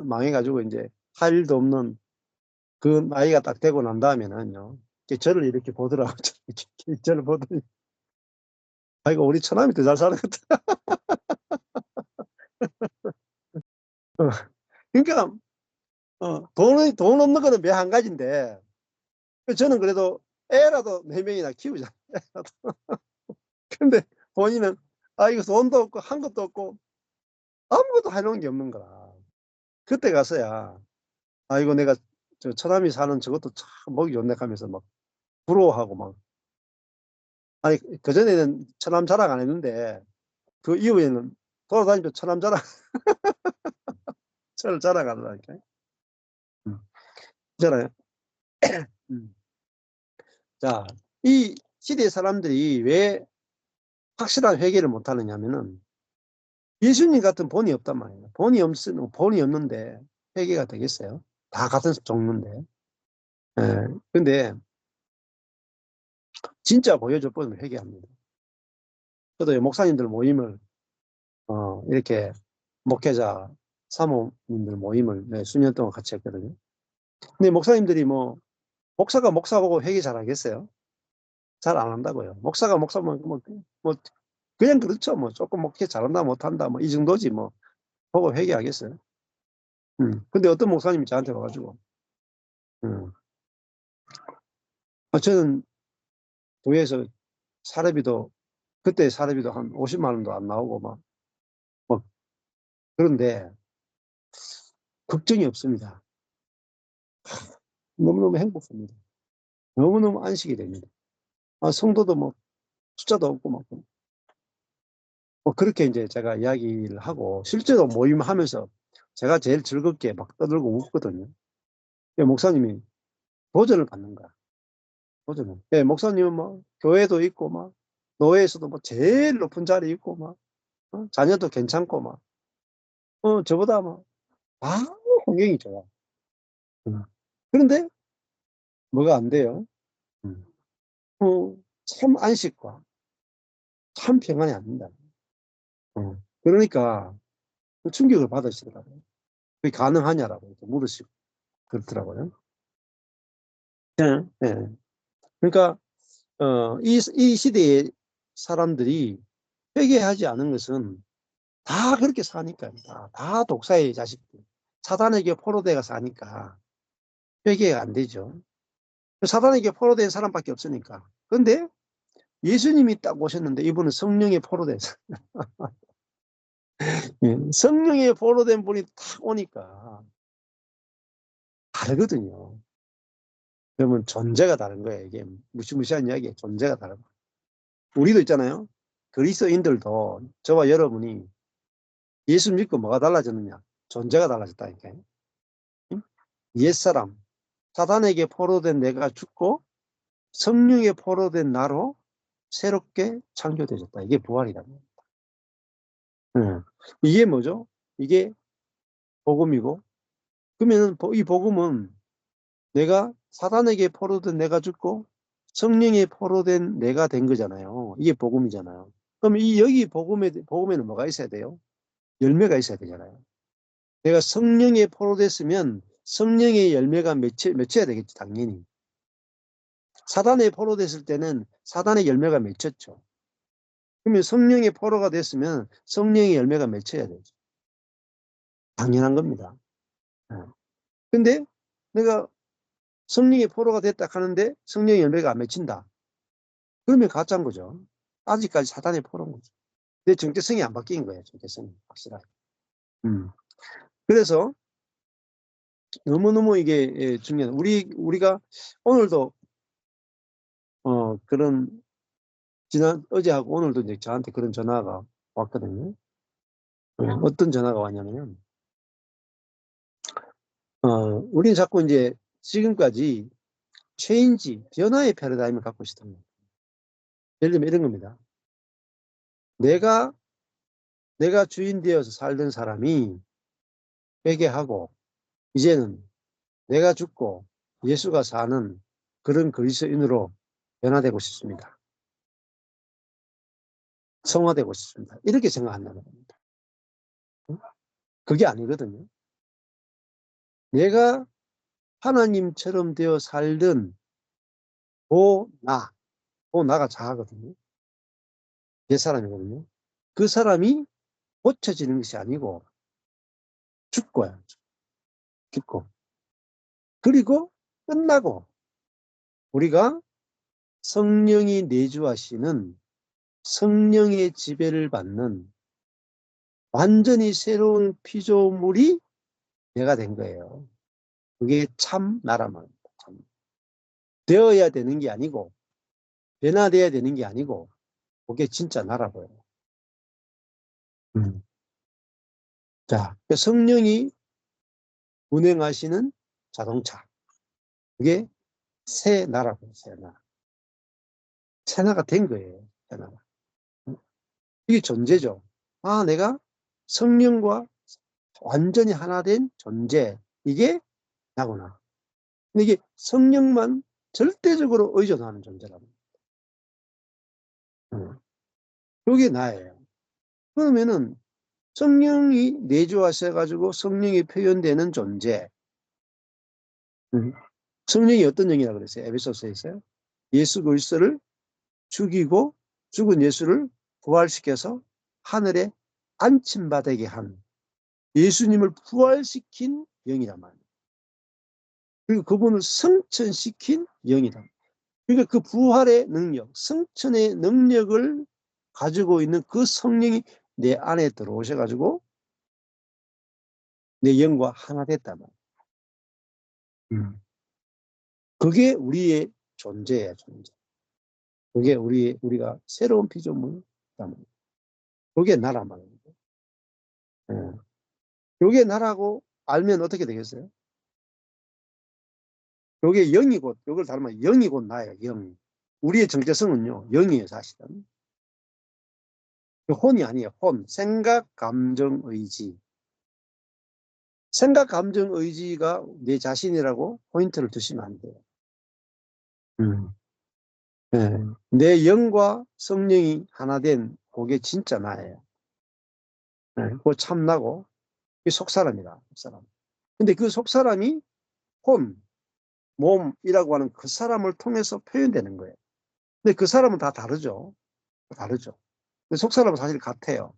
망해가지고, 이제 할 일도 없는 그 나이가 딱 되고 난 다음에는요, 저를 이렇게 보더라고. 저를 보더니, 아이고, 우리 처남이 더 잘 사는 것 같아. 어, 그러니까, 돈 없는 거는 매 한 가지인데, 저는 그래도 애라도 4명이나 키우잖아. 근데 본인은, 아, 이거 돈도 없고, 한 것도 없고, 아무것도 해놓은 게 없는 거라. 그때 가서야, 아, 이거 내가 저 처남이 사는 저것도 참 먹이 좋네 하면서 막 부러워하고 막. 아니, 그전에는 처남 자랑 안 했는데, 그 이후에는 돌아다니면서 처남 자랑, 저를 자랑하더라니까. 음, 있잖아요. 음. 자, 이 시대 사람들이 왜 확실한 회개를 못 하느냐면은 예수님 같은 본이 없단 말이에요. 본이 없는데 회개가 되겠어요? 다 같은 종류인데. 예. 근데 진짜 보여줄 뻔하면 회개합니다. 저도 목사님들 모임을 이렇게 목회자 사모님들 모임을 수년 동안 같이 했거든요. 근데 목사님들이 뭐 목사가 목사보고 회개 잘 하겠어요? 잘 안 한다고요. 목사가 목사면 뭐 그냥 그렇죠. 뭐 조금 목회 잘한다 못한다 뭐 이 정도지 뭐 보고 회개하겠어요. 근데 어떤 목사님이 저한테 와가지고 음, 저는 교회에서 사례비도 그때 사례비도 한 50만 원도 안 나오고 뭐 그런데 걱정이 없습니다. 너무너무 행복합니다. 너무너무 안식이 됩니다. 성도도 뭐 숫자도 없고 뭐 그렇게 이제 제가 이야기를 하고 실제로 모임하면서 제가 제일 즐겁게 막 떠들고 웃거든요. 목사님이 도전을 받는 거야. 도전을. 목사님은 뭐 교회도 있고 막 노예에서도 뭐 제일 높은 자리에 있고 막 자녀도 괜찮고 막 저보다 막 환경이 좋아. 음. 그런데 뭐가 안 돼요? 음. 참 안식과 참 평안이 안 된다. 그러니까 충격을 받으시더라고요. 그게 가능하냐라고 이렇게 물으시고 그렇더라고요. 네, 네. 그러니까 이 시대의 사람들이 회개하지 않은 것은 다 그렇게 사니까 다 독사의 자식들 사단에게 포로되어 사니까 회개가 안 되죠. 사단에게 포로된 사람밖에 없으니까. 근데 예수님이 딱 오셨는데 이분은 성령의 포로돼서 성령의 포로된 분이 탁 오니까 다르거든요. 그러면 존재가 다른 거예요. 이게 무시무시한 이야기예요. 존재가 다른 거예요. 우리도 있잖아요. 그리스도인들도 저와 여러분이 예수 믿고 뭐가 달라졌느냐? 존재가 달라졌다니까요. 응? 옛사람, 사단에게 포로된 내가 죽고 성령에 포로된 나로 새롭게 창조되어졌다. 이게 부활이다. 이게 뭐죠? 이게 복음이고, 그러면은 이 복음은 내가 사단에게 포로된 내가 죽고 성령에 포로된 내가 된 거잖아요. 이게 복음이잖아요. 그럼 여기 복음에는 뭐가 있어야 돼요? 열매가 있어야 되잖아요. 내가 성령에 포로됐으면 성령의 열매가 맺혀야 되겠지, 당연히. 사단에 포로됐을 때는 사단의 열매가 맺혔죠. 그러면 성령의 포로가 됐으면 성령의 열매가 맺혀야 되죠. 당연한 겁니다. 근데 내가 성령의 포로가 됐다 하는데 성령의 열매가 안 맺힌다. 그러면 가짜인 거죠. 아직까지 사단의 포로인 거죠. 내 정체성이 안 바뀐 거예요. 정체성이 확실하게. 그래서 너무너무 이게 중요한. 우리가 오늘도 그런 어제하고 오늘도 이제 저한테 그런 전화가 왔거든요. 어떤 전화가 왔냐면 우리는 자꾸 이제 지금까지 변화의 패러다임을 갖고 있었던 거예요. 예를 들면 이런 겁니다. 내가 주인 되어서 살던 사람이 회개하고 이제는 내가 죽고 예수가 사는 그런 그리스도인으로 변화되고 싶습니다. 성화되고 싶습니다. 이렇게 생각한다는 겁니다. 그게 아니거든요. 내가 하나님처럼 되어 살던 나가 자아거든요. 옛사람이거든요. 그 사람이 고쳐지는 것이 아니고 죽고요. 죽고. 그리고 끝나고 우리가 성령이 내주하시는 성령의 지배를 받는 완전히 새로운 피조물이 내가 된 거예요. 그게 참 나라만 되어야 되는 게 아니고 변화되어야 되는 게 아니고 그게 진짜 나라고요. 자, 성령이 운행하시는 자동차. 그게 새 나라고요. 새 나라. 새 나라가 된 거예요. 새 나라. 이게 존재죠. 내가 성령과 완전히 하나 된 존재. 이게 나구나. 근데 이게 성령만 절대적으로 의존하는 존재라고. 그게 나예요. 그러면은 성령이 내주하셔가지고 성령이 표현되는 존재. 성령이 어떤 영이라고 그랬어요? 에베소서에 있어요. 예수 그리스도를 죽이고 죽은 예수를 부활시켜서 하늘에 안침받게 한 예수님을 부활시킨 영이란 말이에요. 그리고 그분을 성천시킨 영이다. 그러니까 그 부활의 능력, 성천의 능력을 가지고 있는 그 성령이 내 안에 들어오셔가지고 내 영과 하나 됐단 말이에요. 그게 우리의 존재예요, 존재. 그게 우리가 새로운 피조물. 그게 나란 말이에요. 그게 나라고 알면 어떻게 되겠어요? 그게 영이고, 이걸 닮으면 영이고 나예요, 영. 우리의 정체성은요, 영이에요, 사실은. 혼이 아니에요, 혼. 생각, 감정, 의지. 생각, 감정, 의지가 내 자신이라고 포인트를 두시면 안 돼요. 네. 내 영과 성령이 하나 된 그게 진짜 나예요. 네. 그거 참나고, 그게 속사람이다, 속사람. 근데 그 속사람이 혼, 몸이라고 하는 그 사람을 통해서 표현되는 거예요. 근데 그 사람은 다 다르죠. 다르죠. 근데 속사람은 사실 같아요.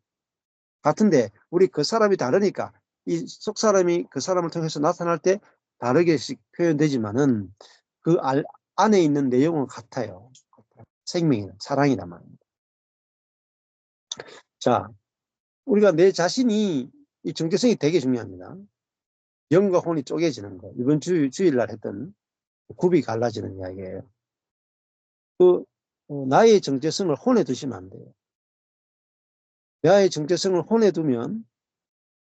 같은데 우리 그 사람이 다르니까 이 속사람이 그 사람을 통해서 나타날 때 다르게씩 표현되지만은 그 안에 있는 내용은 같아요. 생명이나 사랑이란 말입니다. 자, 우리가 내 자신이 이 정체성이 되게 중요합니다. 영과 혼이 쪼개지는 거. 이번 주일날 했던 굽이 갈라지는 이야기예요. 나의 정체성을 혼에 두시면 안 돼요. 나의 정체성을 혼에 두면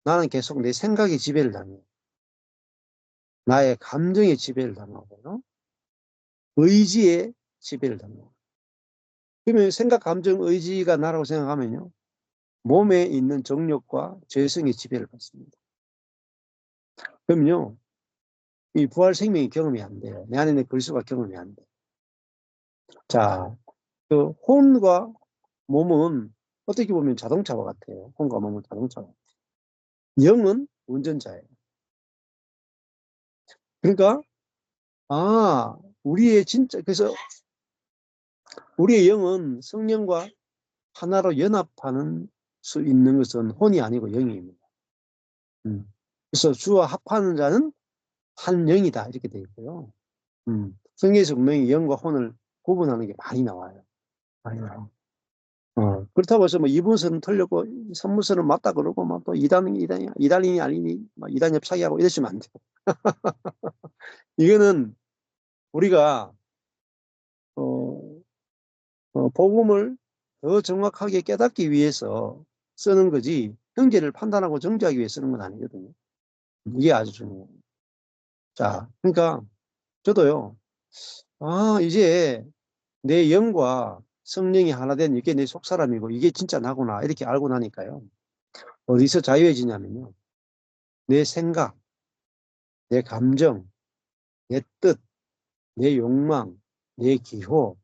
나는 계속 내 생각의 지배를 당해요. 나의 감정의 지배를 당하고요. 의지의 지배를 당해요. 그러면 생각, 감정, 의지가 나라고 생각하면요. 몸에 있는 정력과 재성의 지배를 받습니다. 그러면요. 이 부활 생명이 경험이 안 돼요. 내 안에 있는 그리스도가 경험이 안 돼. 자, 그 혼과 몸은 어떻게 보면 자동차와 같아요. 혼과 몸은 자동차와. 영은 운전자예요. 그러니까 우리의 진짜 그래서 우리의 영은 성령과 하나로 연합하는 수 있는 것은 혼이 아니고 영입니다. 그래서 주와 합하는 자는 한 영이다 이렇게 되어 있고요. 성경에서 분명히 영과 혼을 구분하는 게 많이 나와요. 많이 나와요. 그렇다고 해서 뭐 이분선은 틀렸고 선무선은 맞다 그러고 막 또 이단인이 아니니 막 이단 협착이하고 이러시면 안 돼요. 이거는 우리가 복음을 더 정확하게 깨닫기 위해서 쓰는 거지 형제를 판단하고 정죄하기 위해 쓰는 건 아니거든요. 이게 아주 중요해요. 자, 그러니까 저도요. 이제 내 영과 성령이 하나 된 이게 내 속사람이고 이게 진짜 나구나 이렇게 알고 나니까요. 어디서 자유해지냐면요. 내 생각, 내 감정, 내 뜻, 내 욕망, 내 기호,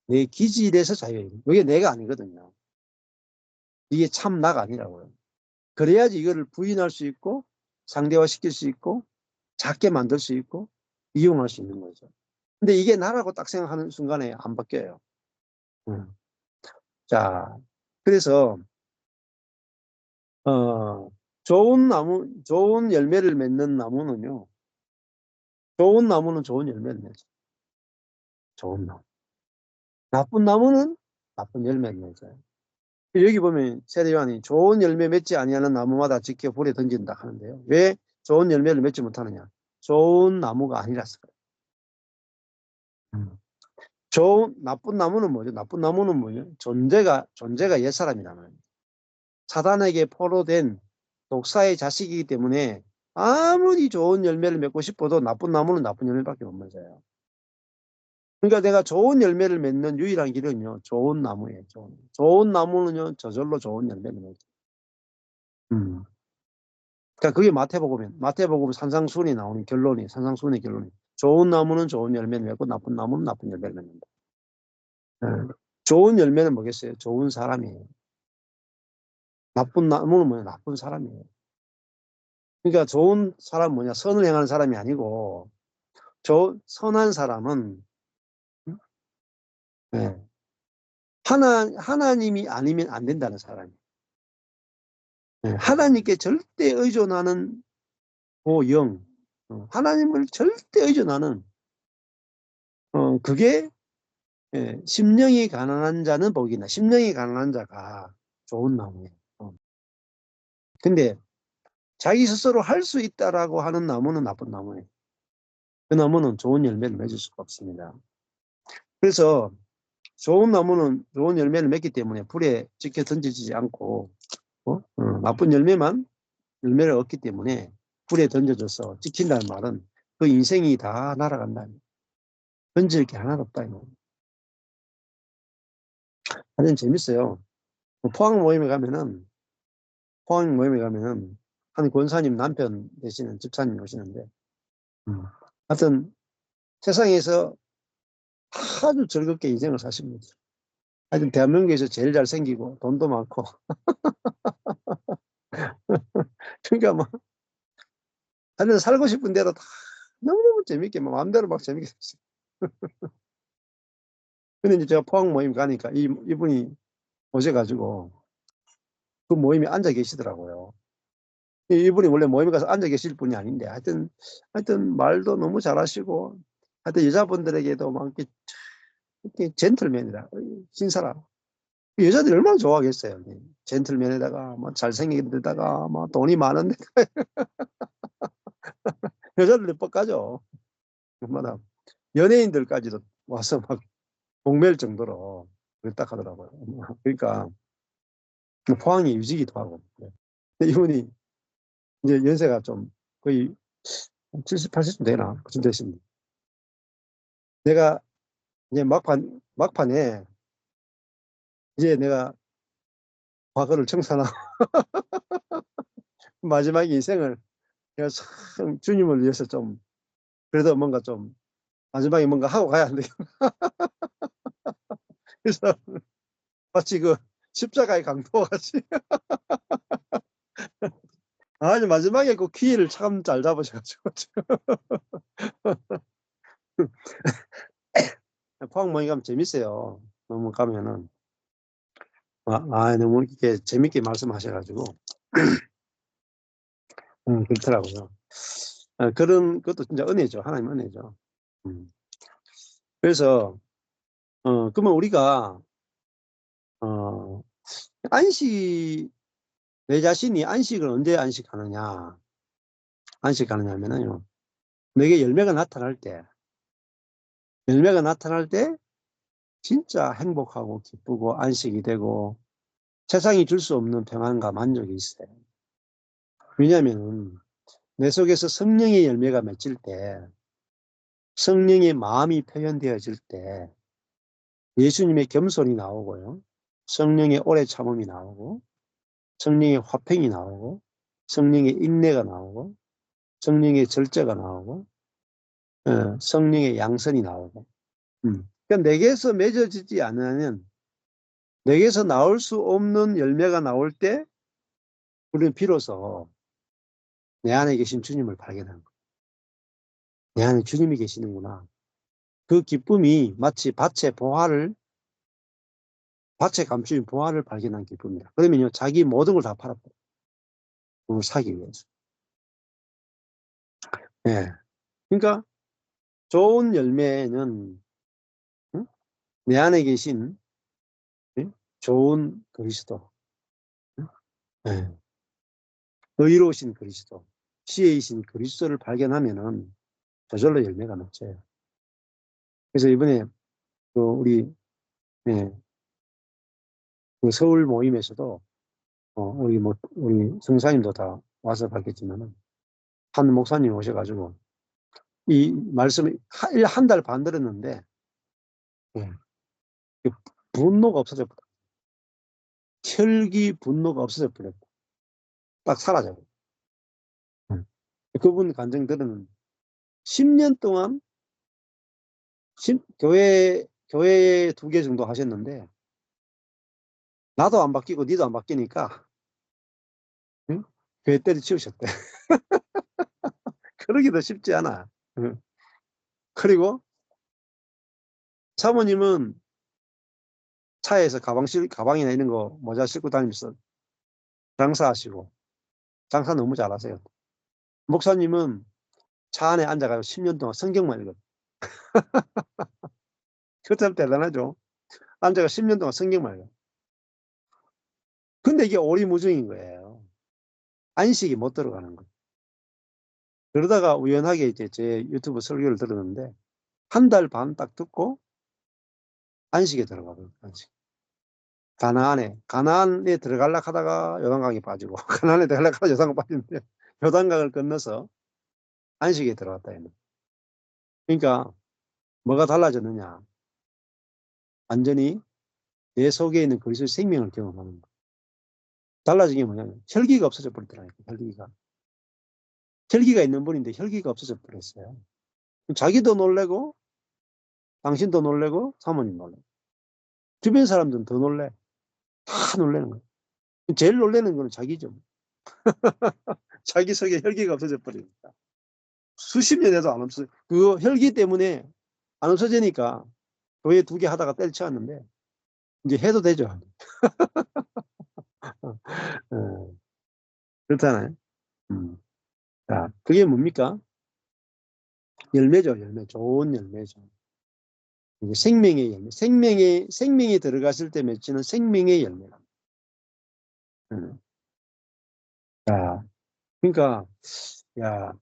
내 기질에서 자유해져요. 이게 내가 아니거든요. 이게 참 나가 아니라고요. 그래야지 이거를 부인할 수 있고 상대화시킬 수 있고 작게 만들 수 있고 이용할 수 있는 거죠. 근데 이게 나라고 딱 생각하는 순간에 안 바뀌어요. 자, 그래서 좋은 열매를 맺는 나무는요. 좋은 나무는 좋은 열매를 맺죠. 좋은 나무. 나쁜 나무는 나쁜 열매를 맺어요. 여기 보면 세례요한이 좋은 열매 맺지 아니하는 나무마다 지켜 불에 던진다 하는데요. 왜 좋은 열매를 맺지 못하느냐? 좋은 나무가 아니라서 그래요. 나쁜 나무는 뭐죠? 나쁜 나무는 뭐죠? 존재가 옛사람이란 말이에요. 사단에게 포로된 독사의 자식이기 때문에 아무리 좋은 열매를 맺고 싶어도 나쁜 나무는 나쁜 열매밖에 못 맺어요. 그러니까 내가 좋은 열매를 맺는 유일한 길은요, 좋은 나무예요. 좋은 나무는요, 저절로 좋은 열매를 맺어요. 그러니까 그게 마태복음 산상수훈이 나오는 산상수훈의 결론이 좋은 나무는 좋은 열매를 맺고 나쁜 나무는 나쁜 열매를 맺는다. 네. 좋은 열매는 뭐겠어요? 좋은 사람이에요. 나쁜 나무는 뭐냐? 나쁜 사람이에요. 그러니까 좋은 사람 뭐냐? 선을 행하는 사람이 아니고 선한 사람은 네. 하나님이 아니면 안 된다는 사람이에요. 네. 하나님께 절대 의존하는 영, 하나님을 절대 의존하는 그게 심령이 가난한 자는 복이나 심령이 가난한 자가 좋은 나무예요. 근데 자기 스스로 할 수 있다라고 하는 나무는 나쁜 나무예요. 그 나무는 좋은 열매를 맺을 수가 없습니다. 그래서 좋은 나무는 좋은 열매를 맺기 때문에 불에 지켜 던지지 않고 나쁜 열매를 얻기 때문에 불에 던져져서 찍힌다는 말은 그 인생이 다 날아간다. 던질 게 하나도 없다. 아주 재밌어요. 포항 모임에 가면은 한 권사님 남편 되시는 집사님이 오시는데 하여튼 세상에서 아주 즐겁게 인생을 사십니다. 하여튼 대한민국에서 제일 잘생기고 돈도 많고 그러니까 뭐 하여튼 살고 싶은 대로 다 너무너무 재밌게 마음대로 막 재밌게 살았어요. 근데 이제 제가 포항 모임 가니까 이분이 오셔가지고 그 모임에 앉아 계시더라고요. 이분이 원래 모임에 가서 앉아 계실 분이 아닌데 하여튼 말도 너무 잘하시고 하여튼 여자분들에게도 막 이렇게 젠틀맨이라 신사라. 여자들이 얼마나 좋아하겠어요. 젠틀맨에다가 뭐 잘생긴 데다가 뭐 돈이 많은데 여자들이 뻑가죠. 얼마나 연예인들까지도 와서 막 공매일 정도로 그랬다 하더라고요. 그러니까 포항이 유지기도 하고. 이분이 이제 연세가 좀 거의 70, 80쯤 되나? 그쯤 되십니다. 내가 이제 막판에 이제 내가 과거를 청산하고 마지막 인생을 내가 참 주님을 위해서 좀 그래도 뭔가 좀 마지막에 뭔가 하고 가야 안 되겠다. 그래서 마치 그 십자가의 강도와 같이 아주 마지막에 그 키를 참 잘 잡으셔가지고 포항 모임 가면 재밌어요. 너무 가면은 너무 이렇게 재밌게 말씀하셔가지고 그렇더라고요. 그런 것도 진짜 은혜죠. 하나님 은혜죠. 그래서 그러면 우리가 안식 내 자신이 안식을 언제 안식하느냐 하면은요. 내게 열매가 나타날 때 진짜 행복하고 기쁘고 안식이 되고 세상이 줄 수 없는 평안과 만족이 있어요. 왜냐하면 내 속에서 성령의 열매가 맺힐 때, 성령의 마음이 표현되어질 때 예수님의 겸손이 나오고요. 성령의 오래 참음이 나오고 성령의 화평이 나오고 성령의 인내가 나오고 성령의 절제가 나오고 성령의 양선이 나오고 그러니까 내게서 맺어지지 않으면 내게서 나올 수 없는 열매가 나올 때 우리는 비로소 내 안에 계신 주님을 발견하는 거예요. 내 안에 주님이 계시는구나. 그 기쁨이 마치 밭에 감추인 보화를 발견한 기쁨이다. 그러면요, 자기 모든 걸 다 팔아버려요. 그걸 사기 위해서. 예. 그러니까 좋은 열매는 내 안에 계신 좋은 그리스도, 예. 의로우신 그리스도, 지혜이신 그리스도를 발견하면은 저절로 열매가 맺혀요. 그래서 이번에 우리 그 서울 모임에서도 우리 성사님도 다 와서 봤겠지만은 한 목사님 오셔가지고 이 말씀을 한 달 반 들었는데 분노가 없어져 버렸다. 혈기 분노가 없어져 버렸다. 딱 사라져. 그분 간증 들으면 10년 동안 교회 2개 정도 하셨는데 나도 안 바뀌고 니도 안 바뀌니까 교회 때려치우셨대. 그러기도 쉽지 않아. 그리고 사모님은 차에서 가방이나 이런 거 모자 싣고 다니면서 장사하시고 장사 너무 잘하세요. 목사님은 차 안에 앉아가지고 10년 동안 성경만 읽었. 그거 참 대단하죠. 앉아가 10년 동안 성경만 읽어. 근데 이게 오리무중인 거예요. 안식이 못 들어가는 거예요. 그러다가 우연하게 이제 제 유튜브 설교를 들었는데 한 달 반 딱 듣고 안식에 들어가더라고요. 안식. 가나안에 들어가려고 하다가 요단강에 빠지고 가나안에 들어가려고 하다가 요단강 빠지는데 요단강을 건너서 안식에 들어갔다. 그러니까 뭐가 달라졌느냐. 완전히 내 속에 있는 그리스도의 생명을 경험하는 거예요. 달라진 게 뭐냐면 혈기가 없어져 버리더라고요. 혈기가 있는 분인데 혈기가 없어져 버렸어요. 자기도 놀래고 당신도 놀래고 사모님 놀래고 주변 사람들은 더 놀래. 다 놀래는 거예요. 제일 놀래는 거는 자기죠. 자기 속에 혈기가 없어져 버리니까. 수십 년에도 안 없어져. 그 혈기 때문에 안 없어지니까 교회 2개 하다가 때려치웠는데 이제 해도 되죠. 그렇잖아요. 자, 그게 뭡니까? 열매죠, 열매. 좋은 열매죠. 이게 생명의 열매. 생명이 들어갔을 때 맺히는 생명의 열매랍니다. 자, 그러니까, 야,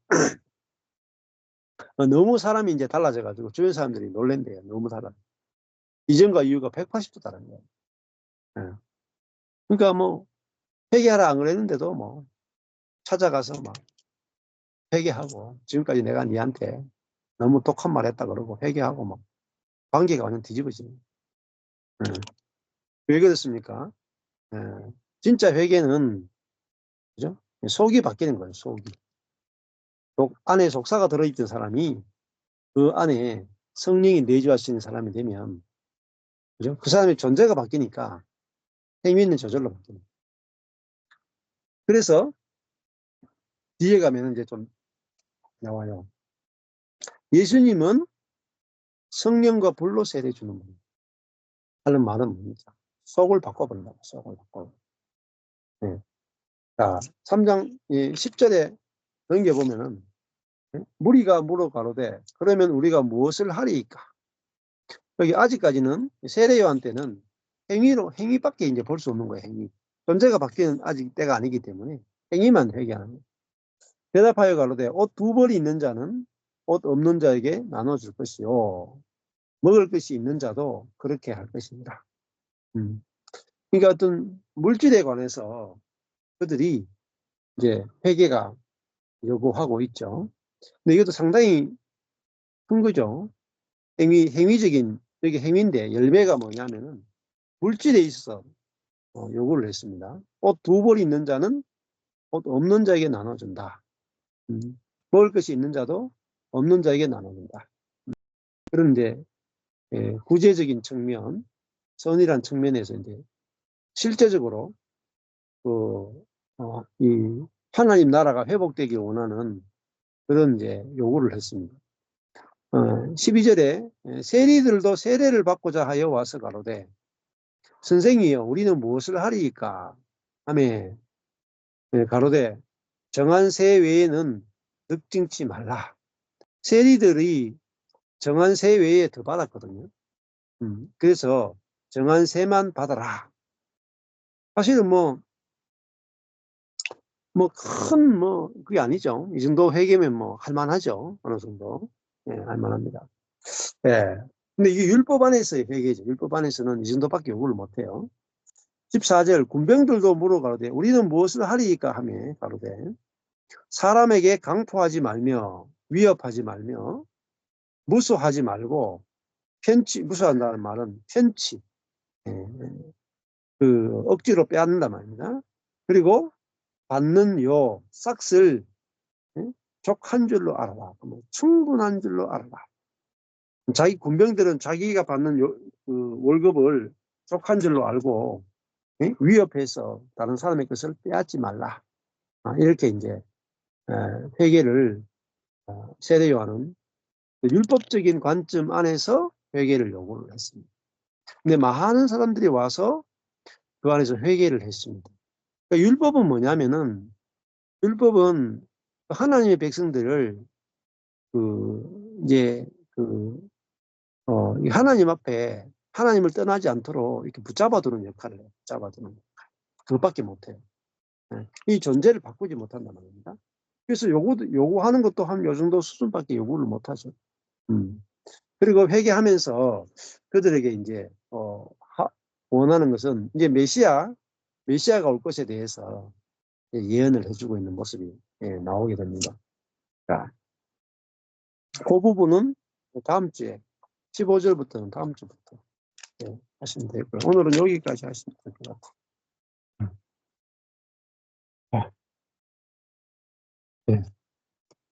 너무 사람이 이제 달라져가지고 주변 사람들이 놀랜대요. 너무 달라. 이전과 이유가 180도 다른 거예요. 그러니까 뭐, 회개하라 안 그랬는데도 뭐, 찾아가서 막 회개하고, 지금까지 내가 니한테 너무 독한 말 했다 그러고 회개하고 막, 관계가 완전 뒤집어지는. 왜 그렇습니까? 예, 진짜 회개는, 그죠? 속이 바뀌는 거예요, 속이. 안에 속사가 들어있던 사람이 그 안에 성령이 내주하시는 사람이 되면, 그죠? 그 사람의 존재가 바뀌니까 행위는 저절로 바뀌는 거예요. 그래서 뒤에 가면 이제 좀 나와요. 예수님은 성령과 불로 세례 주는 분이에요. 하는 말은 뭡니까? 속을 바꿔버린다고, 속을 바꿔. 네. 자, 3장 10절에 넘겨보면은, 무리가 물어 가로되 그러면 우리가 무엇을 하리이까? 여기 아직까지는 세례 요한 때는 행위밖에 이제 볼 수 없는 거예요. 행위. 존재가 바뀌는 아직 때가 아니기 때문에 행위만 회개하는 거예요. 대답하여 가로되 옷 2벌이 있는 자는 옷 없는 자에게 나눠줄 것이요 먹을 것이 있는 자도 그렇게 할 것입니다. 그러니까 어떤 물질에 관해서 그들이 이제 회개가 요구하고 있죠. 근데 이것도 상당히 큰 거죠. 행위적인, 여기 행위인데 열매가 뭐냐면은 물질에 있어서 요구를 했습니다. 옷 2벌이 있는 자는 옷 없는 자에게 나눠준다. 먹을 것이 있는 자도 없는 자에게 나눠준다. 그런데 구제적인 측면, 선이란 측면에서 이제 실제적으로 이 하나님 나라가 회복되길 원하는 그런 이제 요구를 했습니다. 12절에 세리들도 세례를 받고자 하여 와서 가로되 선생이여 우리는 무엇을 하리이까 하매 가로되 정한 세 외에는 늑증치 말라. 세리들이 정한 세 외에 더 받았거든요. 그래서 정한 세만 받아라. 사실은 그게 아니죠. 이 정도 회계면 할만하죠. 어느 정도. 예, 할만합니다. 예. 근데 이게 율법 안에서의 회계죠. 율법 안에서는 이 정도밖에 요구를 못해요. 14절, 군병들도 물어 가로되, 우리는 무엇을 하리이까 하며 가로되, 사람에게 강포하지 말며, 위협하지 말며, 무수하지 말고, 무수한다는 말은 편치, 예, 억지로 빼앗는단 말입니다. 그리고 받는 싹을 족 한 줄로 알아라. 충분한 줄로 알아라. 자기 군병들은 자기가 받는 월급을 족 한 줄로 알고 위협해서 다른 사람의 것을 빼앗지 말라. 이렇게 이제 회개를 세례 요한은 율법적인 관점 안에서 회개를 요구를 했습니다. 근데 많은 사람들이 와서 그 안에서 회개를 했습니다. 그러니까 율법은 뭐냐면은 율법은 하나님의 백성들을 하나님 앞에 하나님을 떠나지 않도록 이렇게 붙잡아두는 역할을 해요. 붙잡아두는 역할. 그것밖에 못해요. 이 존재를 바꾸지 못한단 말입니다. 그래서 요구하는 것도 한 요 정도 수준밖에 요구를 못하죠. 그리고 회개하면서 그들에게 이제 원하는 것은 이제 메시아가 올 것에 대해서 예언을 해주고 있는 모습이 나오게 됩니다. 자, 그 부분은 다음 주에 15절부터는 다음 주부터 하시면 되고요. 오늘은 여기까지 하시면 될 것 같아요. 네.